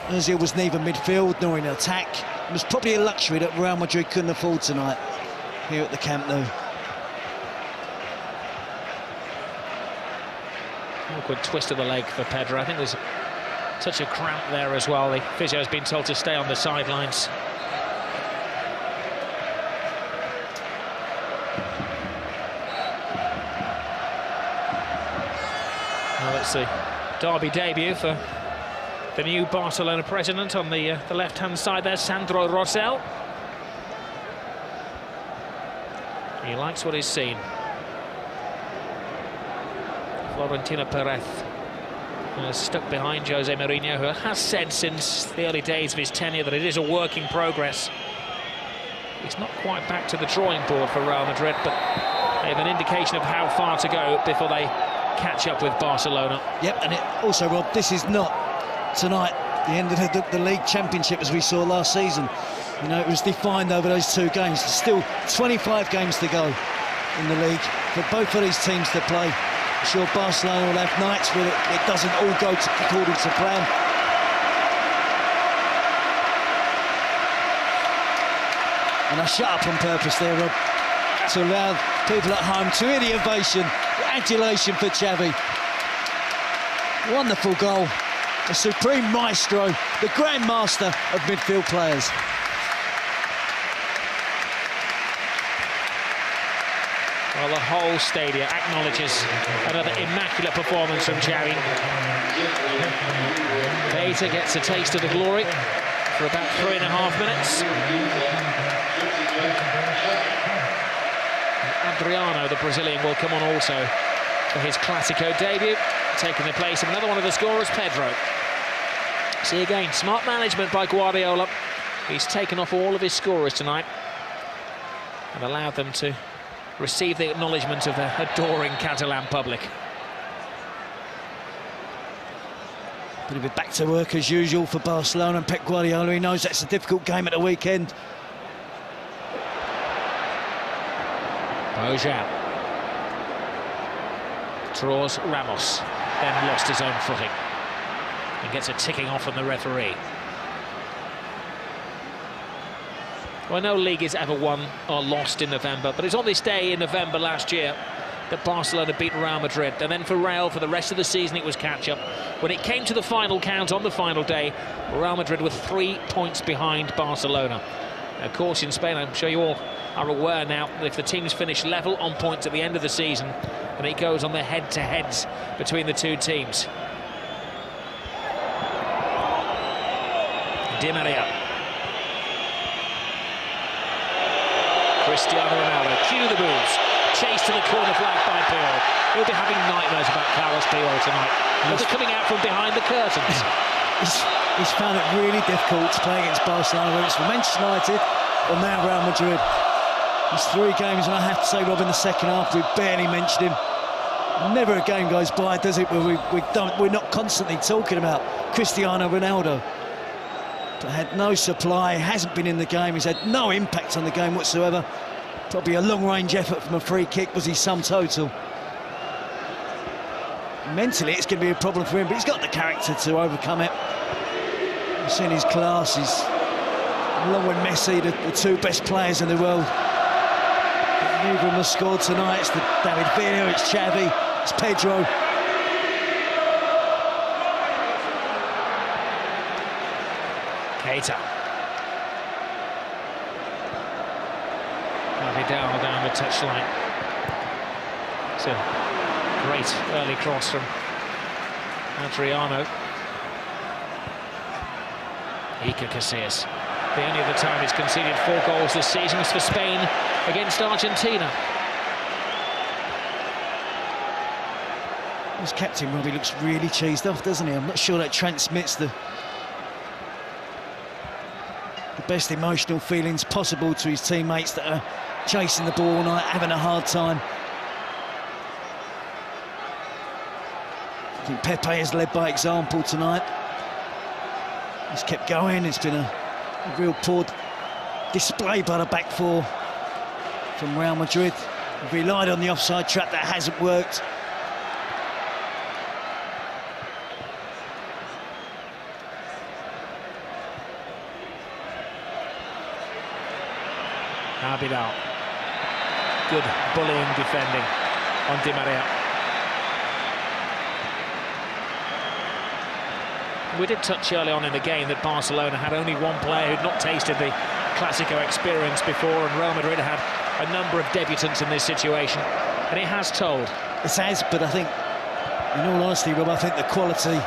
Ozil was neither midfield nor in attack. It was probably a luxury that Real Madrid couldn't afford tonight here at the Camp Nou. Awkward twist of the leg for Pedro. I think there's a touch of cramp there as well. The physio has been told to stay on the sidelines. Well, it's the derby debut for the new Barcelona president on the left-hand side there, Sandro Rosell. He likes what he's seen. Florentino Perez stuck behind Jose Mourinho, who has said since the early days of his tenure that it is a work in progress. He's not quite back to the drawing board for Real Madrid, but they have an indication of how far to go before they catch up with Barcelona. Yep, and it also, Rob, this is not tonight the end of the league championship as we saw last season. You know, it was defined over those 2 games. There's still 25 games to go in the league for both of these teams to play. I'm sure Barcelona will have nights where it doesn't all go according to plan. And I shut up on purpose there, Rob, to allow people at home to hear the ovation, the adulation for Xavi. Wonderful goal. The supreme maestro, the grand master of midfield players. Well, the whole stadium acknowledges another immaculate performance from Xavi. Keita gets a taste of the glory for about 3.5 minutes. And Adriano, the Brazilian, will come on also for his Clásico debut, taking the place of another one of the scorers, Pedro. See again, smart management by Guardiola. He's taken off all of his scorers tonight and allowed them to receive the acknowledgement of the adoring Catalan public. Bit of a back to work as usual for Barcelona and Pep Guardiola. He knows that's a difficult game at the weekend. Bojan draws Ramos, then lost his own footing and gets a ticking off from the referee. Well, no league is ever won or lost in November, but it's on this day in November last year that Barcelona beat Real Madrid, and then for Real, for the rest of the season, it was catch-up. When it came to the final count on the final day, Real Madrid were 3 points behind Barcelona. Of course, in Spain, I'm sure you all are aware now that if the teams finish level on points at the end of the season, then it goes on the head-to-heads between the two teams. Di Maria. Cristiano Ronaldo, cue the moves. Chase to the corner flag by Puyol. He'll be having nightmares about Carlos Puyol tonight. He'll be coming out from behind the curtains. He's found it really difficult to play against Barcelona, whether it's for Manchester United or now Real Madrid. There's 3 games, and I have to say, Rob, in the second half, we barely mentioned him. Never a game goes by, does it, where we're not constantly talking about Cristiano Ronaldo. But had no supply, hasn't been in the game, he's had no impact on the game whatsoever. Probably a long-range effort from a free kick was his sum total. Mentally, it's going to be a problem for him, but he's got the character to overcome it. You've seen his class, he's along with Messi, the 2 best players in the world. But neither of them have scored tonight. It's David Villa, it's Xavi, it's Pedro. Keita. Vidal down the touchline. It's a great early cross from Adriano. Iker Casillas. The only other time he's conceded 4 goals this season was for Spain against Argentina. His captain, Robbie, looks really cheesed off, doesn't he? I'm not sure that transmits the best emotional feelings possible to his teammates that are chasing the ball all night, having a hard time. I think Pepe has led by example tonight. He's kept going. It's been a real poor display by the back 4 from Real Madrid. They've relied on the offside trap, that hasn't worked. Vidal. Good bullying defending on Di Maria. We did touch early on in the game that Barcelona had only 1 player who'd not tasted the Clásico experience before, and Real Madrid had a number of debutants in this situation, and it has told. It has, but I think, in all honesty, Rob, I think the quality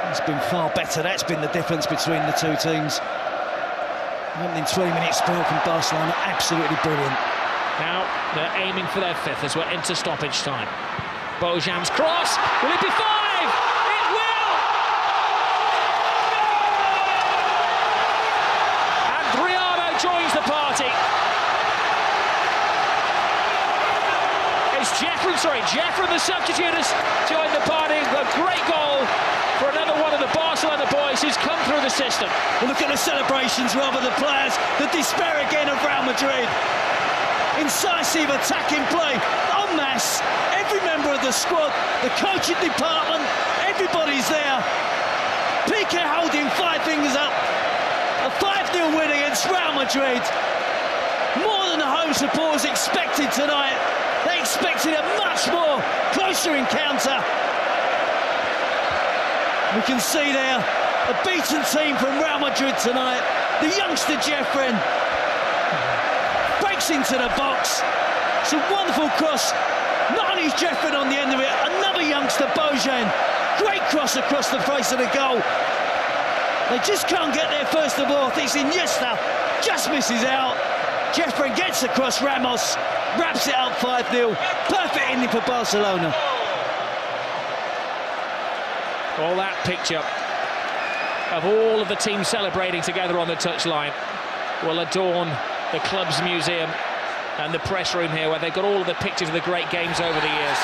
has been far better. That's been the difference between the 2 teams. Opening 20-minute spell from Barcelona, absolutely brilliant. Now they're aiming for their 5th as we're into stoppage time. Bojan's cross, will it be 5? It will! Adriano joins the party. It's Jeffrey, the substitute, has joined the party. A great goal for another one of the Barcelona boys who's come through the system. Well, look at the celebrations, rather, the players, the despair again of Real Madrid. Incisive attacking play, en masse. Every member of the squad, the coaching department, everybody's there. Piqué holding 5 fingers up. A 5-0 win against Real Madrid. More than the home supporters expected tonight. They expected a much more closer encounter. We can see there a beaten team from Real Madrid tonight. The youngster Jeffren breaks into the box. It's a wonderful cross. Not only is Jeffren on the end of it, another youngster, Bojan. Great cross across the face of the goal. They just can't get there first of all. I think it's Iniesta, just misses out. Jeffren gets across Ramos, wraps it up 5-0. Perfect ending for Barcelona. All that picture of all of the team celebrating together on the touchline will adorn the club's museum and the press room here, where they've got all of the pictures of the great games over the years.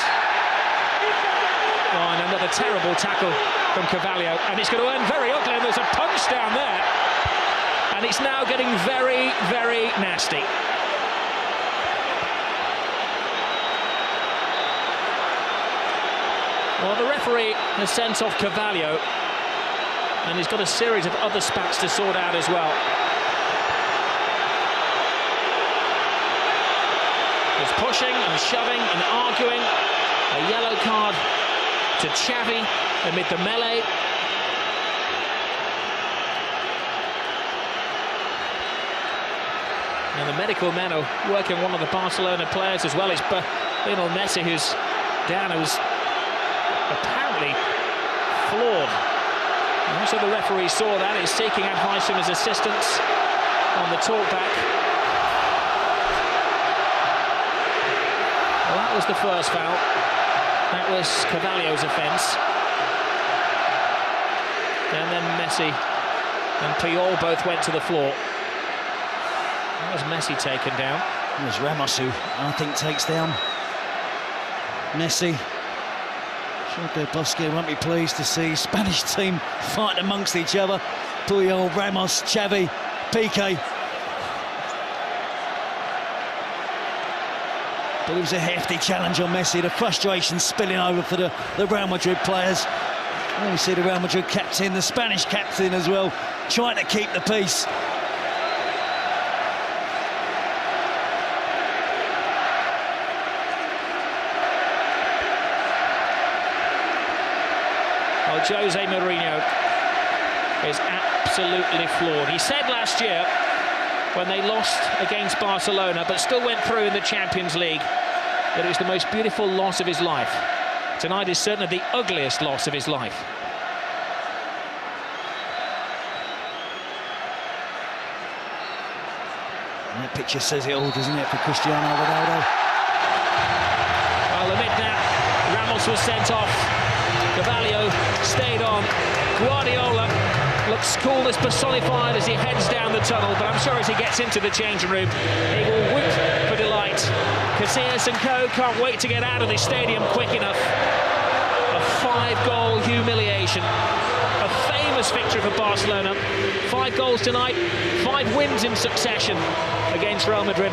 Oh, and another terrible tackle from Carvalho, and it's going to end very ugly, and there's a punch down there, and it's now getting very, very nasty. Well, the referee has sent off Carvalho, and he's got a series of other spats to sort out as well. There's pushing and shoving and arguing. A yellow card to Xavi amid the melee. And the medical men are working one of the Barcelona players, as well as Lionel Messi, who's down, who's apparently flawed. And so the referee saw that. He's seeking advice from his assistants on the talkback. Well, that was the first foul. That was Carvalho's offence. And then Messi and Puyol both went to the floor. That was Messi taken down. It was Ramos who, I think, takes down Messi. Sure, Del Bosque won't be pleased to see Spanish team fighting amongst each other. Puyol, Ramos, Xavi, Piqué. But it was a hefty challenge on Messi, the frustration spilling over for the Real Madrid players. And we see the Real Madrid captain, the Spanish captain as well, trying to keep the peace. Well, Jose Mourinho is absolutely flawed. He said last year, when they lost against Barcelona but still went through in the Champions League, that it was the most beautiful loss of his life. Tonight is certainly the ugliest loss of his life. And that picture says it all, doesn't it, for Cristiano Ronaldo? Well, amid that, Ramos was sent off. Carvalho stayed on. Guardiola looks coolness personified as he heads down the tunnel, but I'm sure as he gets into the changing room, he will whoop for delight. Casillas and co can't wait to get out of this stadium quick enough. A 5-goal humiliation. A famous victory for Barcelona. 5 goals tonight, 5 wins in succession against Real Madrid.